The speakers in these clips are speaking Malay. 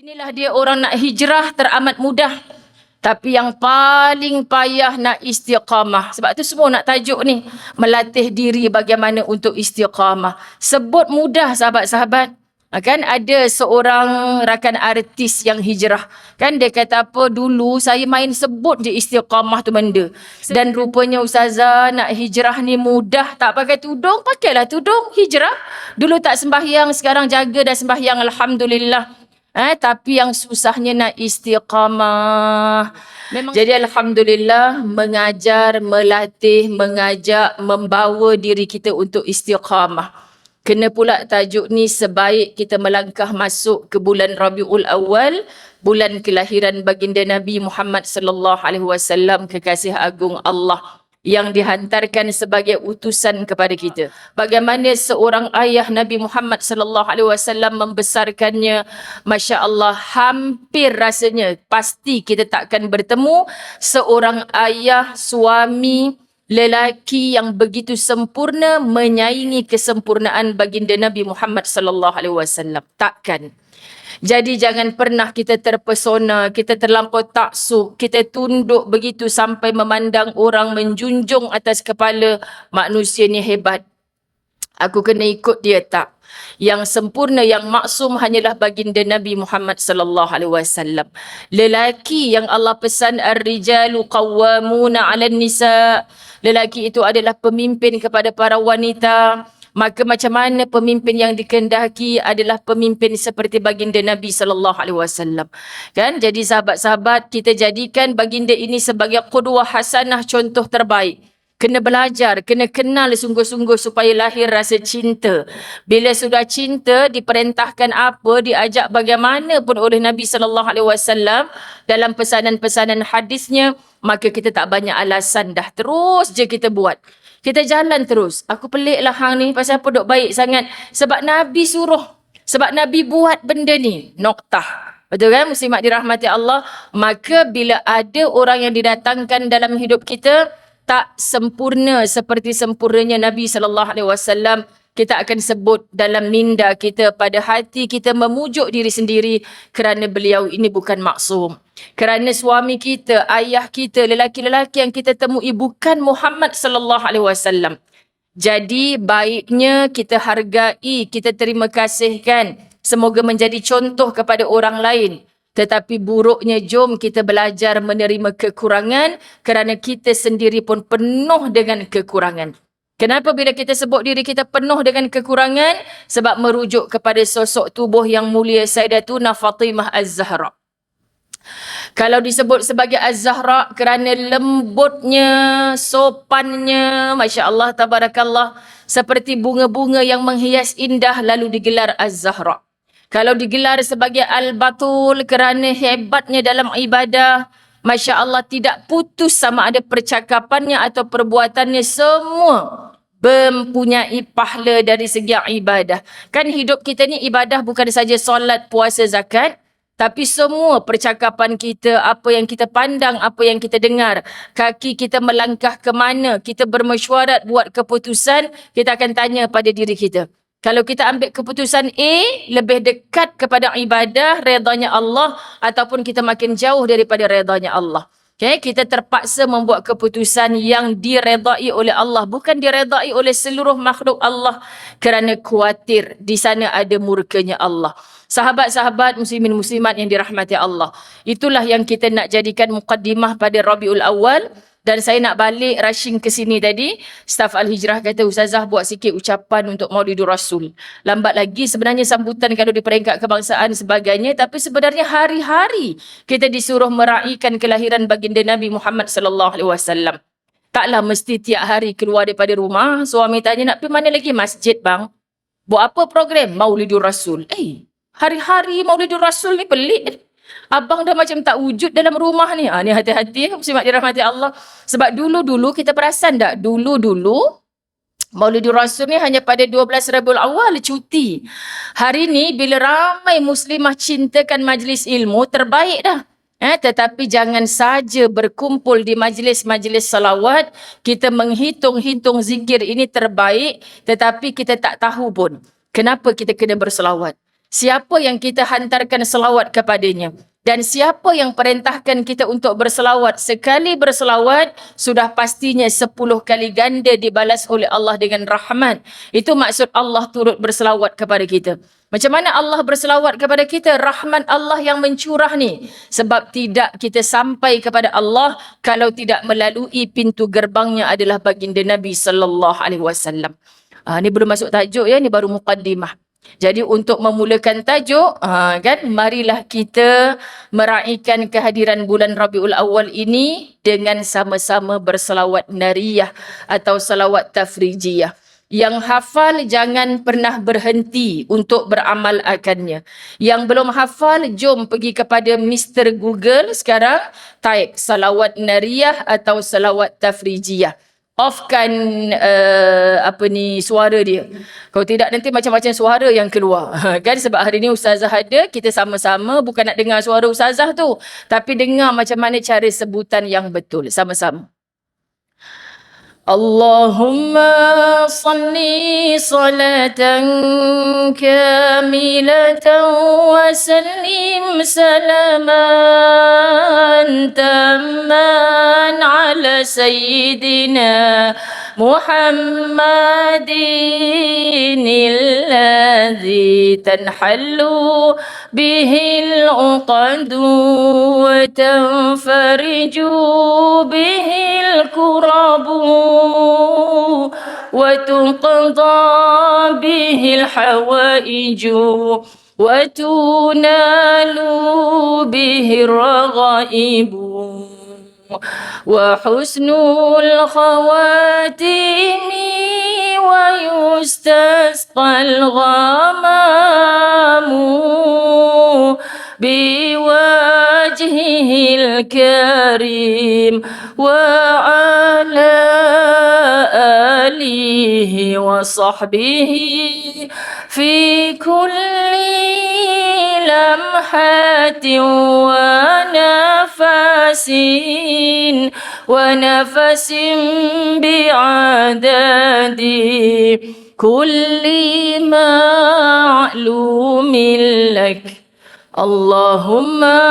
Inilah dia orang nak hijrah teramat mudah. Tapi yang paling payah nak istiqamah. Sebab tu semua nak tajuk ni. Melatih diri bagaimana untuk istiqamah. Sebut mudah sahabat-sahabat. Kan ada seorang rakan artis yang hijrah. Kan dia kata apa, dulu saya main sebut je istiqamah tu benda. Dan rupanya ustazah nak hijrah ni mudah. Tak pakai tudung, pakailah tudung hijrah. Dulu tak sembahyang, sekarang jaga dah sembahyang, alhamdulillah. Tapi yang susahnya nak istiqamah. Jadi alhamdulillah mengajar, melatih, mengajak, membawa diri kita untuk istiqamah. Kena pula tajuk ni sebaik kita melangkah masuk ke bulan Rabiul Awal, bulan kelahiran baginda Nabi Muhammad sallallahu alaihi wasallam, kekasih agung Allah yang dihantarkan sebagai utusan kepada kita. Bagaimana seorang ayah Nabi Muhammad sallallahu alaihi wasallam membesarkannya, masya-Allah, hampir rasanya pasti kita takkan bertemu seorang ayah, suami, lelaki yang begitu sempurna menyaingi kesempurnaan baginda Nabi Muhammad sallallahu alaihi wasallam. Takkan. Jadi jangan pernah kita terpesona, kita terlampau taksub, kita tunduk begitu sampai memandang orang, menjunjung atas kepala manusia ni hebat. Aku kena ikut dia, tak. Yang sempurna, yang maksum hanyalah baginda Nabi Muhammad sallallahu alaihi wasallam. Lelaki yang Allah pesan ar-rijalu qawwamuna 'alan nisa. Lelaki itu adalah pemimpin kepada para wanita. Maka macam mana pemimpin yang dikehendaki adalah pemimpin seperti baginda Nabi sallallahu alaihi wasallam. Kan? Jadi sahabat-sahabat, kita jadikan baginda ini sebagai qudwah hasanah, contoh terbaik. Kena belajar, kena kenal sungguh-sungguh supaya lahir rasa cinta. Bila sudah cinta, diperintahkan apa, diajak bagaimana pun oleh Nabi sallallahu alaihi wasallam dalam pesanan-pesanan hadisnya, maka kita tak banyak alasan dah, terus je kita buat. Kita jalan terus. Aku pelik lah hang ni, pasal apa duk baik sangat? Sebab Nabi suruh. Sebab Nabi buat benda ni. Noktah. Betul kan? Muslimat dirahmati Allah. Maka bila ada orang yang didatangkan dalam hidup kita, tak sempurna seperti sempurnanya Nabi SAW, kita akan sebut dalam minda kita, pada hati kita memujuk diri sendiri kerana beliau ini bukan maksum. Kerana suami kita, ayah kita, lelaki-lelaki yang kita temui bukan Muhammad sallallahu alaihi wasallam. Jadi baiknya kita hargai, kita terima kasihkan. Semoga menjadi contoh kepada orang lain. Tetapi buruknya jom kita belajar menerima kekurangan kerana kita sendiri pun penuh dengan kekurangan. Kenapa bila kita sebut diri kita penuh dengan kekurangan? Sebab merujuk kepada sosok tubuh yang mulia Sayyidatuna Fatimah Az-Zahra. Kalau disebut sebagai Az-Zahra kerana lembutnya, sopannya, Masya Allah, Tabarakallah, seperti bunga-bunga yang menghias indah lalu digelar Az-Zahra. Kalau digelar sebagai Al-Batul kerana hebatnya dalam ibadah, Masya Allah, tidak putus sama ada percakapannya atau perbuatannya, semua mempunyai pahala dari segi ibadah. Kan hidup kita ni ibadah bukan saja solat, puasa, zakat, tapi semua percakapan kita, apa yang kita pandang, apa yang kita dengar, kaki kita melangkah ke mana, kita bermesyuarat buat keputusan, kita akan tanya pada diri kita. Kalau kita ambil keputusan A, lebih dekat kepada ibadah, redanya Allah, ataupun kita makin jauh daripada redanya Allah. Okay? Kita terpaksa membuat keputusan yang diredai oleh Allah, bukan diredai oleh seluruh makhluk Allah, kerana khawatir di sana ada murkanya Allah. Sahabat-sahabat muslimin muslimat yang dirahmati Allah, itulah yang kita nak jadikan mukaddimah pada Rabiul Awal. Dan saya nak balik rushing ke sini tadi, staf Al-Hijrah kata, Ustazah buat sikit ucapan untuk Maulidur Rasul. Lambat lagi sebenarnya sambutan kalau di peringkat kebangsaan sebagainya, tapi sebenarnya hari-hari kita disuruh meraihkan kelahiran baginda Nabi Muhammad sallallahu alaihi wasallam. Taklah mesti tiap hari keluar daripada rumah, suami tanya nak pergi mana lagi? Masjid bang. Buat apa program? Maulidur Rasul. Hari-hari Maulidur Rasul ni pelik. Abang dah macam tak wujud dalam rumah ni. Ni hati-hati muslimat dirahmati Allah. Sebab dulu-dulu kita perasan tak? Dulu-dulu Maulidur Rasul ni hanya pada 12 Rabiul Awal cuti. Hari ni bila ramai muslimah cintakan majlis ilmu, terbaik dah. Tetapi jangan saja berkumpul di majlis-majlis salawat, kita menghitung-hitung zikir ini terbaik, tetapi kita tak tahu pun kenapa kita kena berselawat. Siapa yang kita hantarkan selawat kepadanya? Dan siapa yang perintahkan kita untuk berselawat? Sekali berselawat, sudah pastinya 10 kali ganda dibalas oleh Allah dengan rahmat. Itu maksud Allah turut berselawat kepada kita. Macam mana Allah berselawat kepada kita? Rahmat Allah yang mencurah ni. Sebab tidak kita sampai kepada Allah kalau tidak melalui pintu gerbangnya adalah baginda Nabi sallallahu alaihi wasallam. Ni belum masuk tajuk ya, ni baru muqaddimah. Jadi untuk memulakan tajuk, kan, marilah kita meraihkan kehadiran bulan Rabiul Awal ini dengan sama-sama berselawat nariyah atau selawat tafrijiyah. Yang hafal jangan pernah berhenti untuk beramal akannya. Yang belum hafal, jom pergi kepada Mr. Google sekarang, type salawat nariyah atau salawat tafrijiyah. Offkan suara dia. Kalau tidak nanti macam-macam suara yang keluar. Kan sebab hari ni ustazah ada, kita sama-sama bukan nak dengar suara ustazah tu, tapi dengar macam mana cara sebutan yang betul sama-sama. Allahumma salli salatan kamilatan wa sallim salaman tamman ala sayyidina Muhammadin alladhi tanhallu bihil uqadu wa tanfariju bihil kurabu وتقضى به الحوائج وتنال به الرغائب وحسن الخواتم ويستسقى الغمام بوجهه الكريم وعلى آله وصحبه في كل لمحة ونفس بعدد كل معلوم لك Allahumma.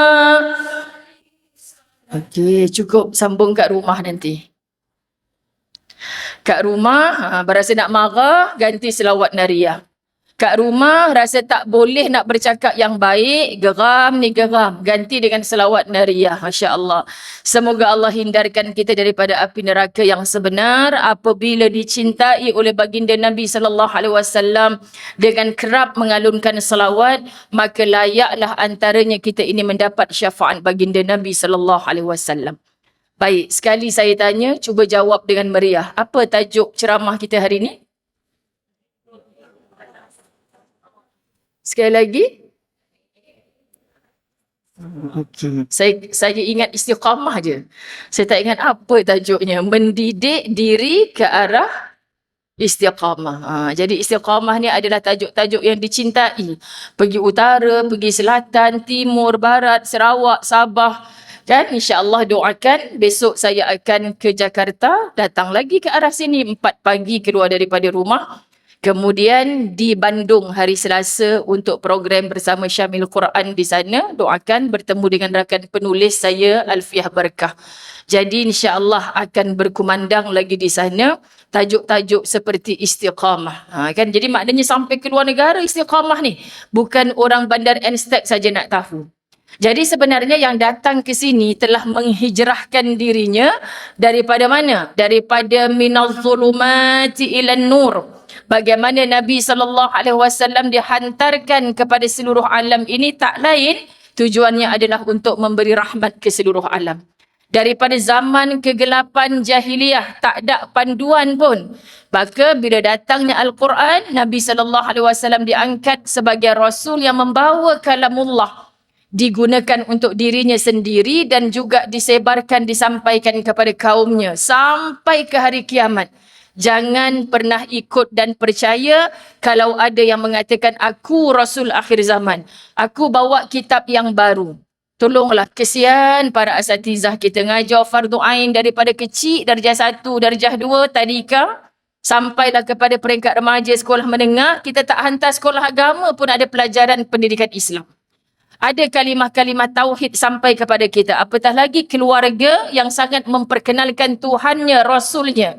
Okey, cukup sambung kat rumah nanti. Kat rumah, berasa nak marah, ganti selawat nariyah. Kat rumah, rasa tak boleh nak bercakap yang baik, geram ni geram, ganti dengan selawat nariyah. Masya Allah. Semoga Allah hindarkan kita daripada api neraka yang sebenar apabila dicintai oleh baginda Nabi SAW dengan kerap mengalunkan selawat, maka layaklah antaranya kita ini mendapat syafaat baginda Nabi SAW. Baik, sekali saya tanya, cuba jawab dengan meriah. Apa tajuk ceramah kita hari ini? Sekali lagi. Okay. Saya ingat istiqamah je. Saya tak ingat apa tajuknya. Mendidik diri ke arah istiqamah. Jadi istiqamah ni adalah tajuk-tajuk yang dicintai. Pergi utara, pergi selatan, timur, barat, Sarawak, Sabah. Kan insya-Allah doakan besok saya akan ke Jakarta, datang lagi ke arah sini 4 pagi keluar daripada rumah. Kemudian di Bandung hari Selasa untuk program bersama Syamil Quran di sana. Doakan bertemu dengan rakan penulis saya Alfiah Berkah. Jadi insya-Allah akan berkumandang lagi di sana tajuk-tajuk seperti istiqamah. Kan jadi maknanya sampai ke luar negara istiqamah ni. Bukan orang Bandar Enstek saja nak tahu. Jadi sebenarnya yang datang ke sini telah menghijrahkan dirinya daripada mana? Daripada minaz zulumati ilan nur. Bagaimana Nabi SAW dihantarkan kepada seluruh alam ini tak lain tujuannya adalah untuk memberi rahmat ke seluruh alam. Daripada zaman kegelapan jahiliyah tak ada panduan pun. Maka bila datangnya Al-Quran, Nabi SAW diangkat sebagai Rasul yang membawa kalamullah. Digunakan untuk dirinya sendiri dan juga disebarkan, disampaikan kepada kaumnya sampai ke hari kiamat. Jangan pernah ikut dan percaya kalau ada yang mengatakan aku Rasul akhir zaman. Aku bawa kitab yang baru. Tolonglah, kesian para asatizah kita ngajar fardu ain daripada kecil, darjah 1, darjah 2, tadika. Sampailah kepada peringkat remaja sekolah menengah, kita tak hantar sekolah agama pun ada pelajaran pendidikan Islam. Ada kalimah-kalimah tauhid sampai kepada kita. Apatah lagi keluarga yang sangat memperkenalkan Tuhannya, Rasulnya.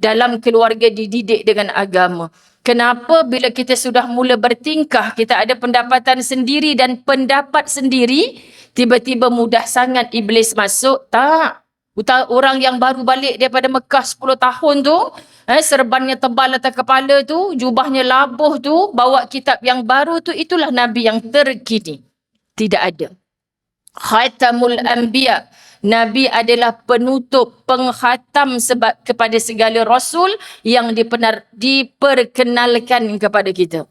Dalam keluarga dididik dengan agama. Kenapa bila kita sudah mula bertingkah, kita ada pendapatan sendiri dan pendapat sendiri, tiba-tiba mudah sangat iblis masuk? Tak. Orang yang baru balik daripada Mekah 10 tahun tu, serbannya tebal atas kepala tu, jubahnya labuh tu, bawa kitab yang baru tu, itulah Nabi yang terkini. Tidak ada. Khatamul Anbiya. Nabi adalah penutup, pengkhatam sebab kepada segala Rasul yang diperkenalkan kepada kita.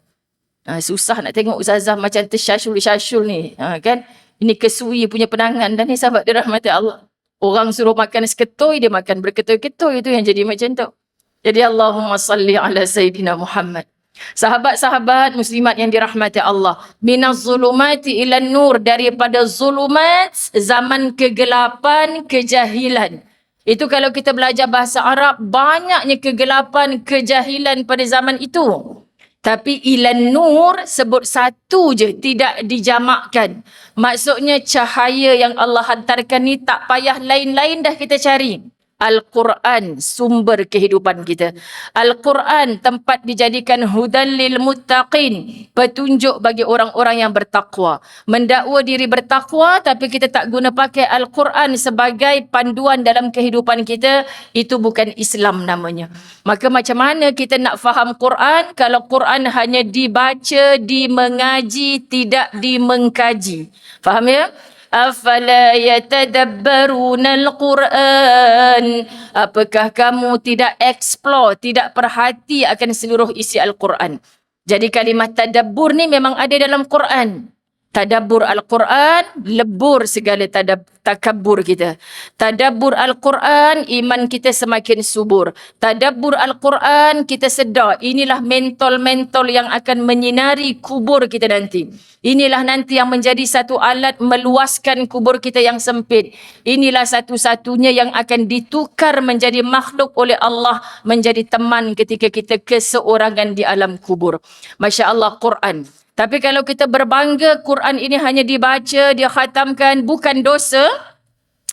Susah nak tengok Ustazah macam tersyasyul-syasyul ni. Kan? Ini kesui punya penangan dan ni sahabat dirahmati Allah. Orang suruh makan seketoi, dia makan berketoi-ketoi, itu yang jadi macam tu. Jadi Allahumma salli ala Sayyidina Muhammad. Sahabat-sahabat muslimat yang dirahmati Allah. Minaz zulumati ilan nur, daripada zulumat, zaman kegelapan, kejahilan. Itu kalau kita belajar bahasa Arab, banyaknya kegelapan, kejahilan pada zaman itu. Tapi ilan nur sebut satu je, tidak dijamakkan. Maksudnya cahaya yang Allah hantarkan ni tak payah lain-lain dah kita cari. Al-Quran, sumber kehidupan kita. Al-Quran, tempat dijadikan hudan lil muttaqin, petunjuk bagi orang-orang yang bertakwa. Mendakwa diri bertakwa, tapi kita tak guna pakai Al-Quran sebagai panduan dalam kehidupan kita, itu bukan Islam namanya. Maka macam mana kita nak faham Quran kalau Quran hanya dibaca, dimengaji, tidak dimengkaji? Faham ya? Afala yatadabbaruna al-Quran. Apakah kamu tidak explore, tidak perhati akan seluruh isi Al-Quran? Jadi kalimat tadabbur ni memang ada dalam Quran. Tadabbur Al-Quran, lebur segala takabbur kita. Tadabbur Al-Quran, iman kita semakin subur. Tadabbur Al-Quran, kita sedar inilah mentol-mentol yang akan menyinari kubur kita nanti. Inilah nanti yang menjadi satu alat meluaskan kubur kita yang sempit. Inilah satu-satunya yang akan ditukar menjadi makhluk oleh Allah, menjadi teman ketika kita keseorangan di alam kubur. Masya Allah, Quran. Tapi kalau kita berbangga Quran ini hanya dibaca, dia khatamkan, bukan dosa.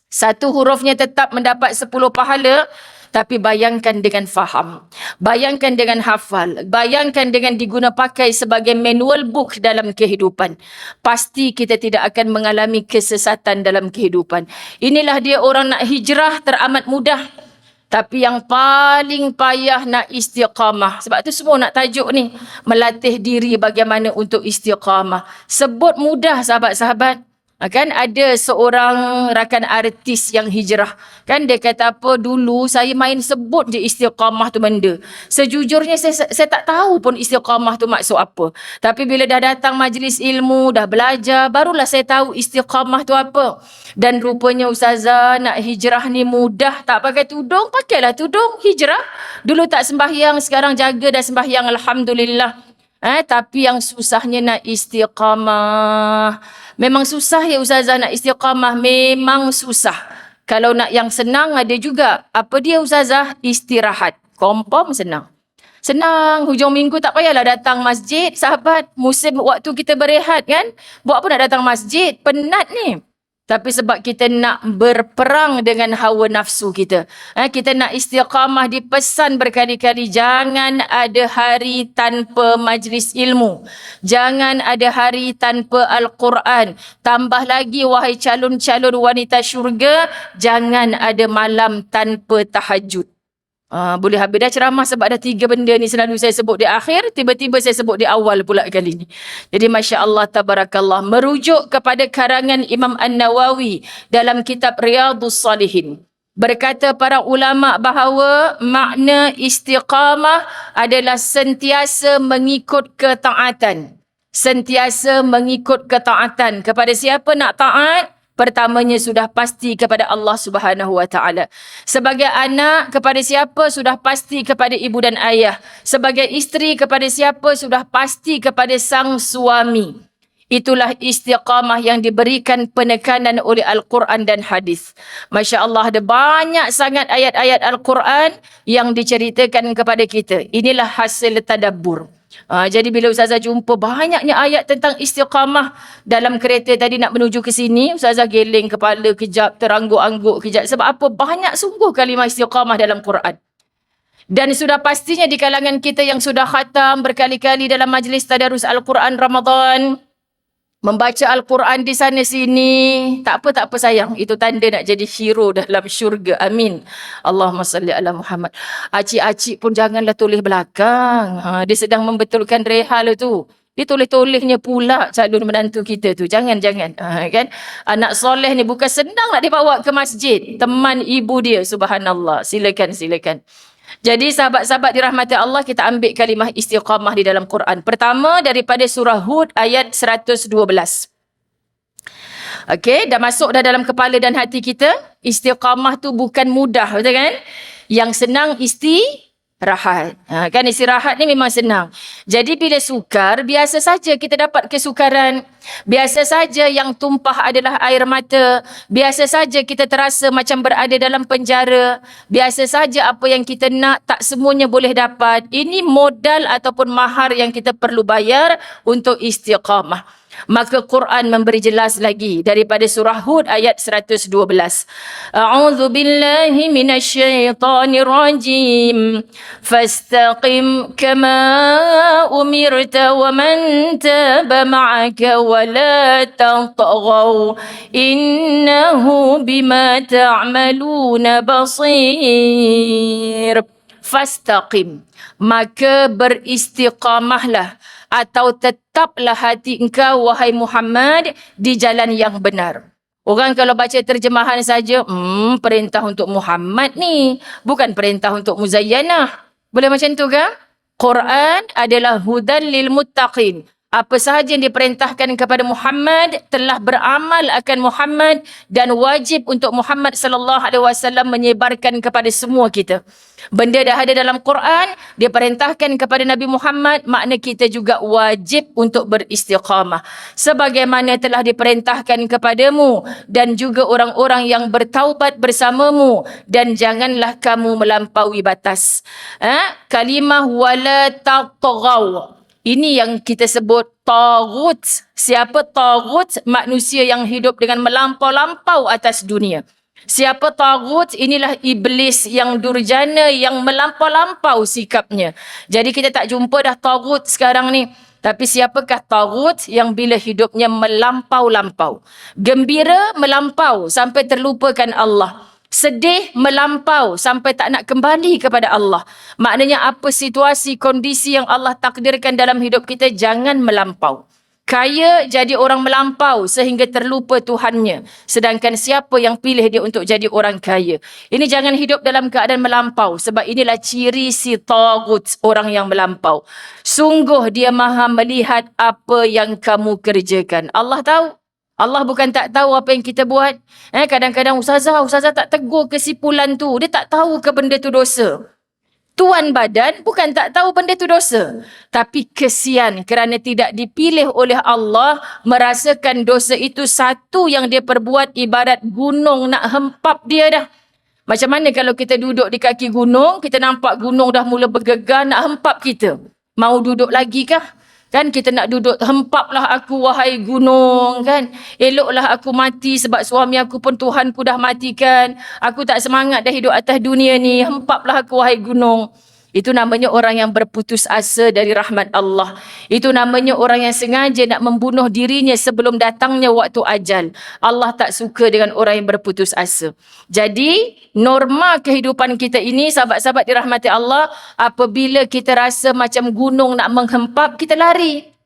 Satu hurufnya tetap mendapat 10 pahala. Tapi bayangkan dengan faham. Bayangkan dengan hafal. Bayangkan dengan diguna pakai sebagai manual book dalam kehidupan. Pasti kita tidak akan mengalami kesesatan dalam kehidupan. Inilah dia orang nak hijrah teramat mudah. Tapi yang paling payah nak istiqamah. Sebab tu semua nak tajuk ni. Melatih diri bagaimana untuk istiqamah. Sebut mudah sahabat-sahabat. Kan ada seorang rakan artis yang hijrah. Kan dia kata apa, dulu saya main sebut je istiqamah tu benda. Sejujurnya saya tak tahu pun istiqamah tu maksud apa. Tapi bila dah datang majlis ilmu, dah belajar, barulah saya tahu istiqamah tu apa. Dan rupanya Ustazah nak hijrah ni mudah. Tak pakai tudung, pakailah tudung, hijrah. Dulu tak sembahyang, sekarang jaga dah sembahyang, alhamdulillah. Tapi yang susahnya nak istiqamah. Memang susah ya Ustazah nak istiqamah. Memang susah. Kalau nak yang senang ada juga. Apa dia Ustazah? Istirahat. Confirm senang. Senang. Hujung minggu tak payahlah datang masjid. Sahabat, musim waktu kita berehat kan. Buat apa nak datang masjid? Penat ni. Tapi sebab kita nak berperang dengan hawa nafsu kita. Kita nak istiqamah, dipesan berkali-kali. Jangan ada hari tanpa majlis ilmu. Jangan ada hari tanpa Al-Quran. Tambah lagi wahai calon-calon wanita syurga, jangan ada malam tanpa tahajud. Boleh habis dah ceramah sebab dah 3 benda ni selalu saya sebut di akhir, tiba-tiba saya sebut di awal pula kali ni. Jadi Masya Allah, Tabarakallah, merujuk kepada karangan Imam An-Nawawi dalam kitab Riyadhus Salihin. Berkata para ulama bahawa makna istiqamah adalah sentiasa mengikut ketaatan. Sentiasa mengikut ketaatan. Kepada siapa nak taat? Pertamanya sudah pasti kepada Allah Subhanahu Wa Taala. Sebagai anak, kepada siapa? Sudah pasti kepada ibu dan ayah. Sebagai isteri, kepada siapa? Sudah pasti kepada sang suami. Itulah istiqamah yang diberikan penekanan oleh Al-Quran dan hadis. Masya Allah, ada banyak sangat ayat-ayat Al-Quran yang diceritakan kepada kita. Inilah hasil tadabbur. Jadi bila Ustazah jumpa banyaknya ayat tentang istiqamah dalam kereta tadi nak menuju ke sini, Ustazah geling kepala kejap, terangguk-angguk kejap. Sebab apa? Banyak sungguh kalimah istiqamah dalam Quran. Dan sudah pastinya di kalangan kita yang sudah khatam berkali-kali dalam majlis tadarus Al-Quran Ramadan, membaca Al-Quran di sana sini, tak apa sayang, itu tanda nak jadi hero dalam syurga. Amin. Allahumma salli ala Muhammad. Acik-acik pun janganlah tulis belakang. Dia sedang membetulkan rehal tu. Dia tulis-tulisnya pula calon menantu kita tu. Jangan. Kan? Anak soleh ni bukan senang nak dibawa ke masjid. Teman ibu dia, subhanallah. Silakan. Jadi sahabat-sahabat dirahmati Allah, kita ambil kalimah istiqamah di dalam Quran. Pertama daripada surah Hud ayat 112. Okey, dah masuk dah dalam kepala dan hati kita. Istiqamah tu bukan mudah, betul kan? Yang senang istirahat. Kan istirahat ni memang senang. Jadi bila sukar, biasa saja kita dapat kesukaran. Biasa saja yang tumpah adalah air mata. Biasa saja kita terasa macam berada dalam penjara. Biasa saja apa yang kita nak tak semuanya boleh dapat. Ini modal ataupun mahar yang kita perlu bayar untuk istiqamah. Maka Quran memberi jelas lagi daripada surah Hud ayat 112. A'udzu billahi minasyaitonir rajim. Fastaqim kama umirta wa man taba ma'aka wa la tatghaw innahu bima ta'maluna basir. Fastaqim, maka beristiqamahlah atau tetaplah hati engkau wahai Muhammad di jalan yang benar. Orang kalau baca terjemahan saja, perintah untuk Muhammad ni, bukan perintah untuk Muzayyanah. Boleh macam tu ke? Quran adalah hudan lil muttaqin. Apa sahaja yang diperintahkan kepada Muhammad telah beramal akan Muhammad dan wajib untuk Muhammad sallallahu alaihi wasallam menyebarkan kepada semua kita. Benda dah ada dalam Quran, dia perintahkan kepada Nabi Muhammad, makna kita juga wajib untuk beristiqamah. Sebagaimana telah diperintahkan kepadamu dan juga orang-orang yang bertaubat bersamamu, dan janganlah kamu melampaui batas. Kalimah wala tatghaw. Ini yang kita sebut taghut. Siapa taghut? Manusia yang hidup dengan melampau-lampau atas dunia. Siapa taghut? Inilah iblis yang durjana, yang melampau-lampau sikapnya. Jadi kita tak jumpa dah taghut sekarang ni. Tapi siapakah taghut? Yang bila hidupnya melampau-lampau. Gembira melampau sampai terlupakan Allah. Sedih melampau sampai tak nak kembali kepada Allah. Maknanya apa situasi, kondisi yang Allah takdirkan dalam hidup kita, jangan melampau. Kaya jadi orang melampau sehingga terlupa Tuhannya. Sedangkan siapa yang pilih dia untuk jadi orang kaya? Ini jangan hidup dalam keadaan melampau. Sebab inilah ciri si taghut, orang yang melampau. Sungguh dia maha melihat apa yang kamu kerjakan. Allah tahu. Allah bukan tak tahu apa yang kita buat. Kadang-kadang ustazah tak tegur kesimpulan tu. Dia tak tahu ke benda tu dosa. Tuan badan bukan tak tahu benda tu dosa. Tapi kesian kerana tidak dipilih oleh Allah, merasakan dosa itu satu yang dia perbuat ibarat gunung nak hempap dia dah. Macam mana kalau kita duduk di kaki gunung, kita nampak gunung dah mula bergegar nak hempap kita. Mau duduk lagi kah? Kan kita nak duduk, hempaplah aku wahai gunung, kan? Eloklah aku mati sebab suami aku pun Tuhanku dah matikan. Aku tak semangat dah hidup atas dunia ni. Hempaplah aku wahai gunung. Itu namanya orang yang berputus asa dari rahmat Allah. Itu namanya orang yang sengaja nak membunuh dirinya sebelum datangnya waktu ajal. Allah tak suka dengan orang yang berputus asa. Jadi, norma kehidupan kita ini, sahabat-sahabat dirahmati Allah, apabila kita rasa macam gunung nak menghempap, kita lari.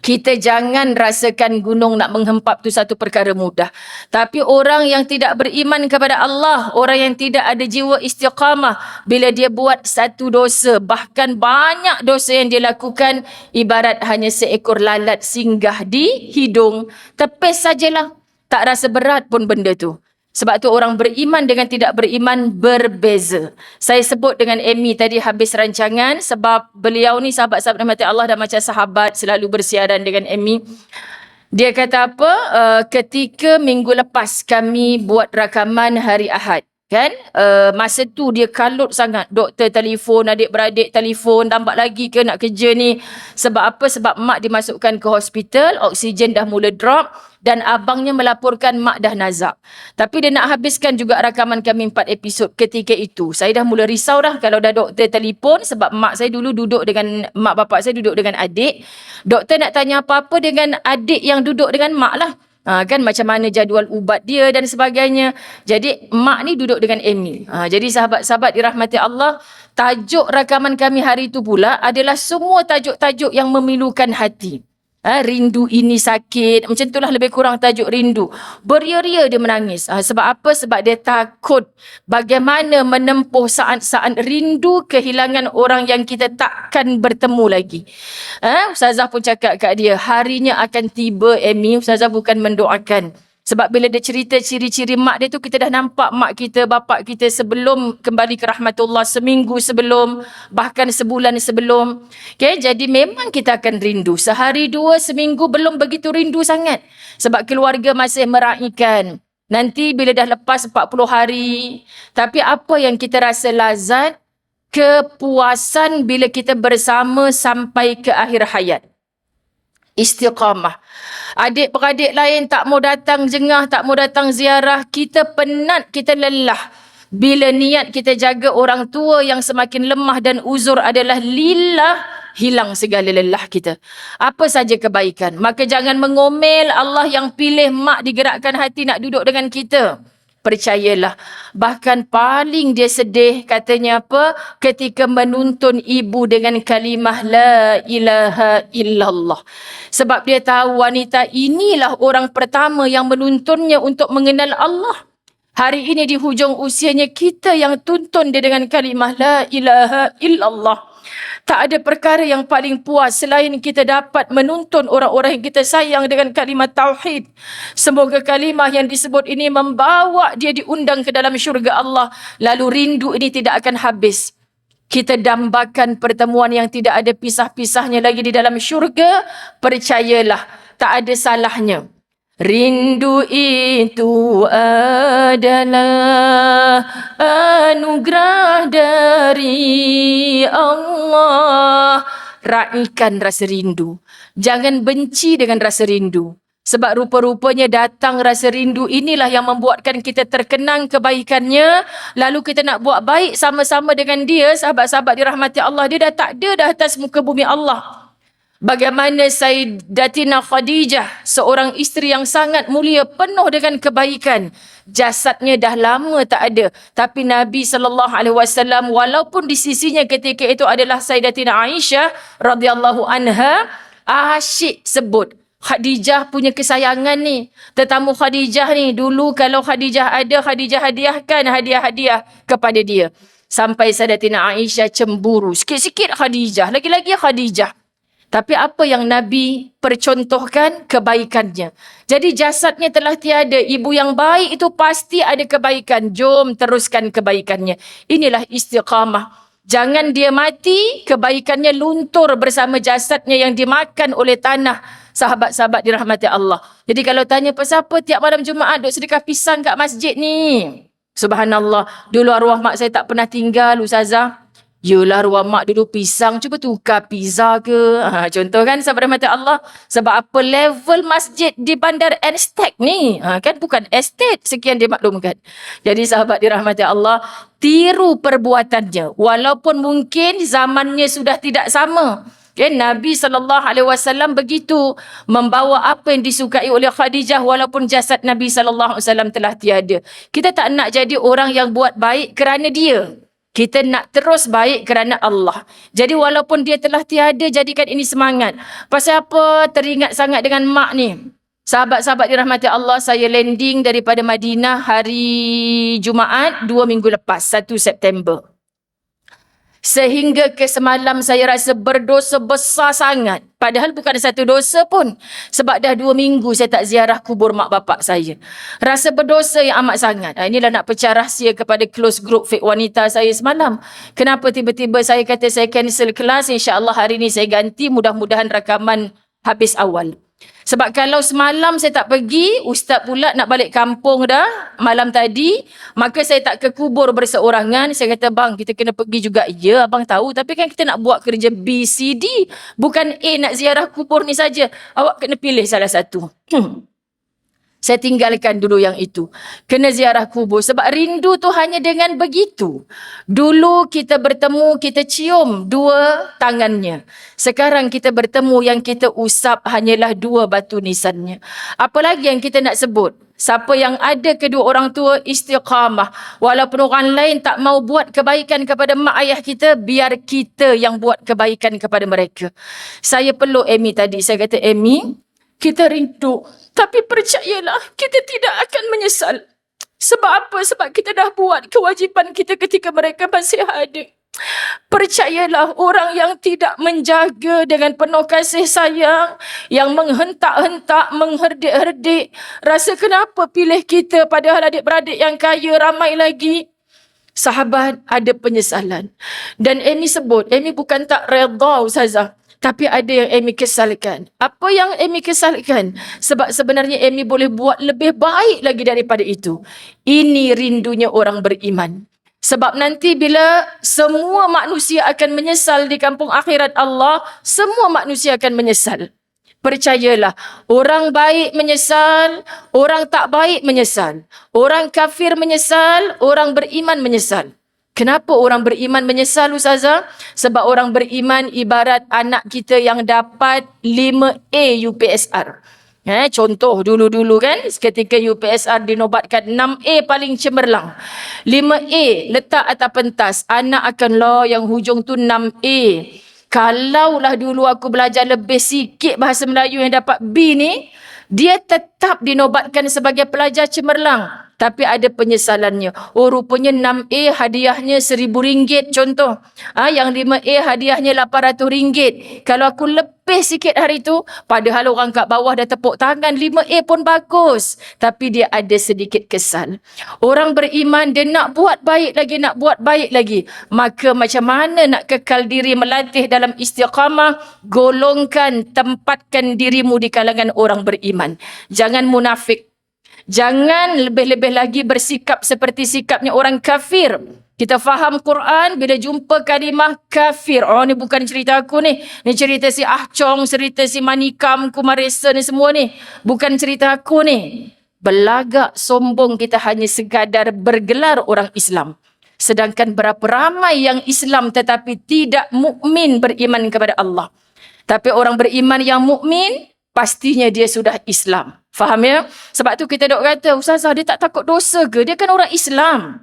Kita jangan rasakan gunung nak menghempap tu satu perkara mudah. Tapi orang yang tidak beriman kepada Allah, orang yang tidak ada jiwa istiqamah, bila dia buat satu dosa, bahkan banyak dosa yang dia lakukan, ibarat hanya seekor lalat singgah di hidung, tepis sajalah. Tak rasa berat pun benda tu. Sebab tu orang beriman dengan tidak beriman berbeza. Saya sebut dengan Amy tadi habis rancangan sebab beliau ni sahabat-sahabat rahmati Allah dan macam sahabat selalu bersiaran dengan Amy. Dia kata apa? Ketika minggu lepas kami buat rakaman hari Ahad. Kan? Masa tu dia kalut sangat. Doktor telefon, adik-beradik telefon, tambah lagi ke nak kerja ni. Sebab apa? Sebab mak dimasukkan ke hospital, oksigen dah mula drop dan abangnya melaporkan mak dah nazak. Tapi dia nak habiskan juga rakaman kami 4 episod ketika itu. Saya dah mula risau dah kalau dah doktor telefon sebab mak saya dulu duduk dengan, mak bapak saya duduk dengan adik. Doktor nak tanya apa-apa dengan adik yang duduk dengan mak lah. Kan macam mana jadual ubat dia dan sebagainya. Jadi mak ni duduk dengan Amy. Jadi sahabat-sahabat dirahmati Allah, tajuk rakaman kami hari itu pula adalah semua tajuk-tajuk yang memilukan hati. Rindu ini sakit. Macam itulah lebih kurang tajuk rindu. Beria-ria dia menangis. Sebab apa? Sebab dia takut bagaimana menempuh saat-saat rindu kehilangan orang yang kita takkan bertemu lagi. Ustazah pun cakap kat dia, harinya akan tiba Amy. Ustazah bukan mendoakan. Sebab bila dia cerita ciri-ciri mak dia tu, kita dah nampak mak kita, bapak kita sebelum kembali ke rahmatullah, seminggu sebelum, bahkan sebulan sebelum. Okay, jadi memang kita akan rindu. Sehari, 2, seminggu belum begitu rindu sangat. Sebab keluarga masih meraihkan. Nanti bila dah lepas 40 hari. Tapi apa yang kita rasa lazat? Kepuasan bila kita bersama sampai ke akhir hayat. Istiqamah. Adik-beradik lain tak mau datang jengah, tak mau datang ziarah. Kita penat, kita lelah. Bila niat kita jaga orang tua yang semakin lemah dan uzur adalah lillah, hilang segala lelah kita. Apa saja kebaikan. Maka jangan mengomel, Allah yang pilih mak digerakkan hati nak duduk dengan kita. Percayalah, bahkan paling dia sedih katanya apa? Ketika menuntun ibu dengan kalimah la ilaha illallah. Sebab dia tahu wanita inilah orang pertama yang menuntunnya untuk mengenal Allah. Hari ini di hujung usianya kita yang tuntun dia dengan kalimah la ilaha illallah. Tak ada perkara yang paling puas selain kita dapat menuntun orang-orang yang kita sayang dengan kalimah tauhid. Semoga kalimah yang disebut ini membawa dia diundang ke dalam syurga Allah. Lalu rindu ini tidak akan habis. Kita dambakan pertemuan yang tidak ada pisah-pisahnya lagi di dalam syurga. Percayalah, tak ada salahnya. Rindu itu adalah anugerah dari Allah. Raihkan rasa rindu. Jangan benci dengan rasa rindu. Sebab rupa-rupanya datang rasa rindu inilah yang membuatkan kita terkenang kebaikannya. Lalu kita nak buat baik sama-sama dengan dia. Sahabat-sahabat dirahmati Allah, dia dah tak ada dah atas muka bumi Allah. Bagaimana Sayyidatina Khadijah, seorang isteri yang sangat mulia, penuh dengan kebaikan. Jasadnya dah lama tak ada. Tapi Nabi SAW, walaupun di sisinya ketika itu adalah Sayyidatina Aisyah radhiyallahu anha, asyik sebut Khadijah punya kesayangan ni. Tetamu Khadijah ni, dulu kalau Khadijah ada, Khadijah hadiahkan hadiah-hadiah kepada dia. Sampai Sayyidatina Aisyah cemburu. Sikit-sikit Khadijah, lagi-lagi Khadijah. Tapi apa yang Nabi percontohkan? Kebaikannya. Jadi jasadnya telah tiada. Ibu yang baik itu pasti ada kebaikan. Jom teruskan kebaikannya. Inilah istiqamah. Jangan dia mati, kebaikannya luntur bersama jasadnya yang dimakan oleh tanah. Sahabat-sahabat dirahmati Allah. Jadi kalau tanya pasal apa tiap malam Jumaat duk sedekah pisang kat masjid ni. Subhanallah. Dulu arwah mak saya tak pernah tinggal, Ustazah. Yelah, arwah mak dulu pisang, cuba tukar pizza ke. Contoh kan, sahabat rahmati Allah. Sebab apa level masjid di Bandar Anstek ni. Kan bukan estate, sekian dimaklumkan. Jadi sahabat dirahmati Allah, tiru perbuatannya. Walaupun mungkin zamannya sudah tidak sama. Okay, Nabi SAW begitu membawa apa yang disukai oleh Khadijah walaupun jasad Nabi SAW telah tiada. Kita tak nak jadi orang yang buat baik kerana dia. Kita nak terus baik kerana Allah. Jadi walaupun dia telah tiada, jadikan ini semangat. Pasal apa teringat sangat dengan mak ni? Sahabat-sahabat dirahmati Allah, saya landing daripada Madinah hari Jumaat 2 minggu lepas, 1 September. Sehingga ke semalam saya rasa berdosa besar sangat. Padahal bukan satu dosa pun. Sebab dah 2 minggu saya tak ziarah kubur mak bapak saya. Rasa berdosa yang amat sangat. Inilah nak pecah rahsia kepada close group fake wanita saya semalam. Kenapa tiba-tiba saya kata saya cancel kelas. InsyaAllah hari ni saya ganti. Mudah-mudahan rakaman habis awal. Sebab kalau semalam saya tak pergi, ustaz pula nak balik kampung dah malam tadi, maka saya tak ke kubur berseorangan. Saya kata, bang, kita kena pergi juga. Ya, abang tahu, tapi kan kita nak buat kerja B, C, D. Bukan A nak ziarah kubur ni saja. Awak kena pilih salah satu. Saya tinggalkan dulu yang itu. Kena ziarah kubur. Sebab rindu tu hanya dengan begitu. Dulu kita bertemu, kita cium 2 tangannya. Sekarang kita bertemu, yang kita usap hanyalah 2 batu nisannya. Apa lagi yang kita nak sebut? Siapa yang ada kedua orang tua istiqamah. Walaupun orang lain tak mau buat kebaikan kepada mak ayah kita, biar kita yang buat kebaikan kepada mereka. Saya peluk Amy tadi. Saya kata, Amy, kita rindu. Tapi percayalah, kita tidak akan menyesal. Sebab apa? Sebab kita dah buat kewajipan kita ketika mereka masih ada. Percayalah, orang yang tidak menjaga dengan penuh kasih sayang, yang menghentak-hentak, mengherdik-herdik, rasa kenapa pilih kita padahal adik-beradik yang kaya ramai lagi. Sahabat, ada penyesalan. Dan Amy sebut, Amy bukan tak redha Ustazah, tapi ada yang Amy kesalkan. Apa yang Amy kesalkan? Sebab sebenarnya Amy boleh buat lebih baik lagi daripada itu. Ini rindunya orang beriman. Sebab nanti bila semua manusia akan menyesal di kampung akhirat Allah, semua manusia akan menyesal. Percayalah, orang baik menyesal, orang tak baik menyesal. Orang kafir menyesal, orang beriman menyesal. Kenapa orang beriman menyesal, Ustazah? Sebab orang beriman ibarat anak kita yang dapat 5A UPSR. Contoh dulu-dulu kan, ketika UPSR dinobatkan 6A paling cemerlang. 5A letak atas pentas, anak akan yang hujung tu 6A. Kalaulah dulu aku belajar lebih sikit bahasa Melayu yang dapat B ni, dia tetap dinobatkan sebagai pelajar cemerlang. Tapi ada penyesalannya. Oh, rupanya 6A hadiahnya RM1,000 contoh. Yang 5A hadiahnya RM800. Kalau aku lebih sikit hari tu, padahal orang kat bawah dah tepuk tangan, 5A pun bagus. Tapi dia ada sedikit kesal. Orang beriman, dia nak buat baik lagi, nak buat baik lagi. Maka macam mana nak kekal diri melatih dalam istiqamah? Golongkan, tempatkan dirimu di kalangan orang beriman. Jangan munafik. Jangan lebih-lebih lagi bersikap seperti sikapnya orang kafir. Kita faham Quran, bila jumpa kalimah kafir. Oh, ni bukan cerita aku ni. Ni cerita si Ah Chong, cerita si Manikam, Kumaresa ni semua ni. Bukan cerita aku ni. Belagak sombong kita hanya sekadar bergelar orang Islam. Sedangkan berapa ramai yang Islam tetapi tidak mukmin beriman kepada Allah. Tapi orang beriman yang mukmin, pastinya dia sudah Islam. Faham ya? Sebab tu kita dok kata, Ustazah dia tak takut dosa ke? Dia kan orang Islam.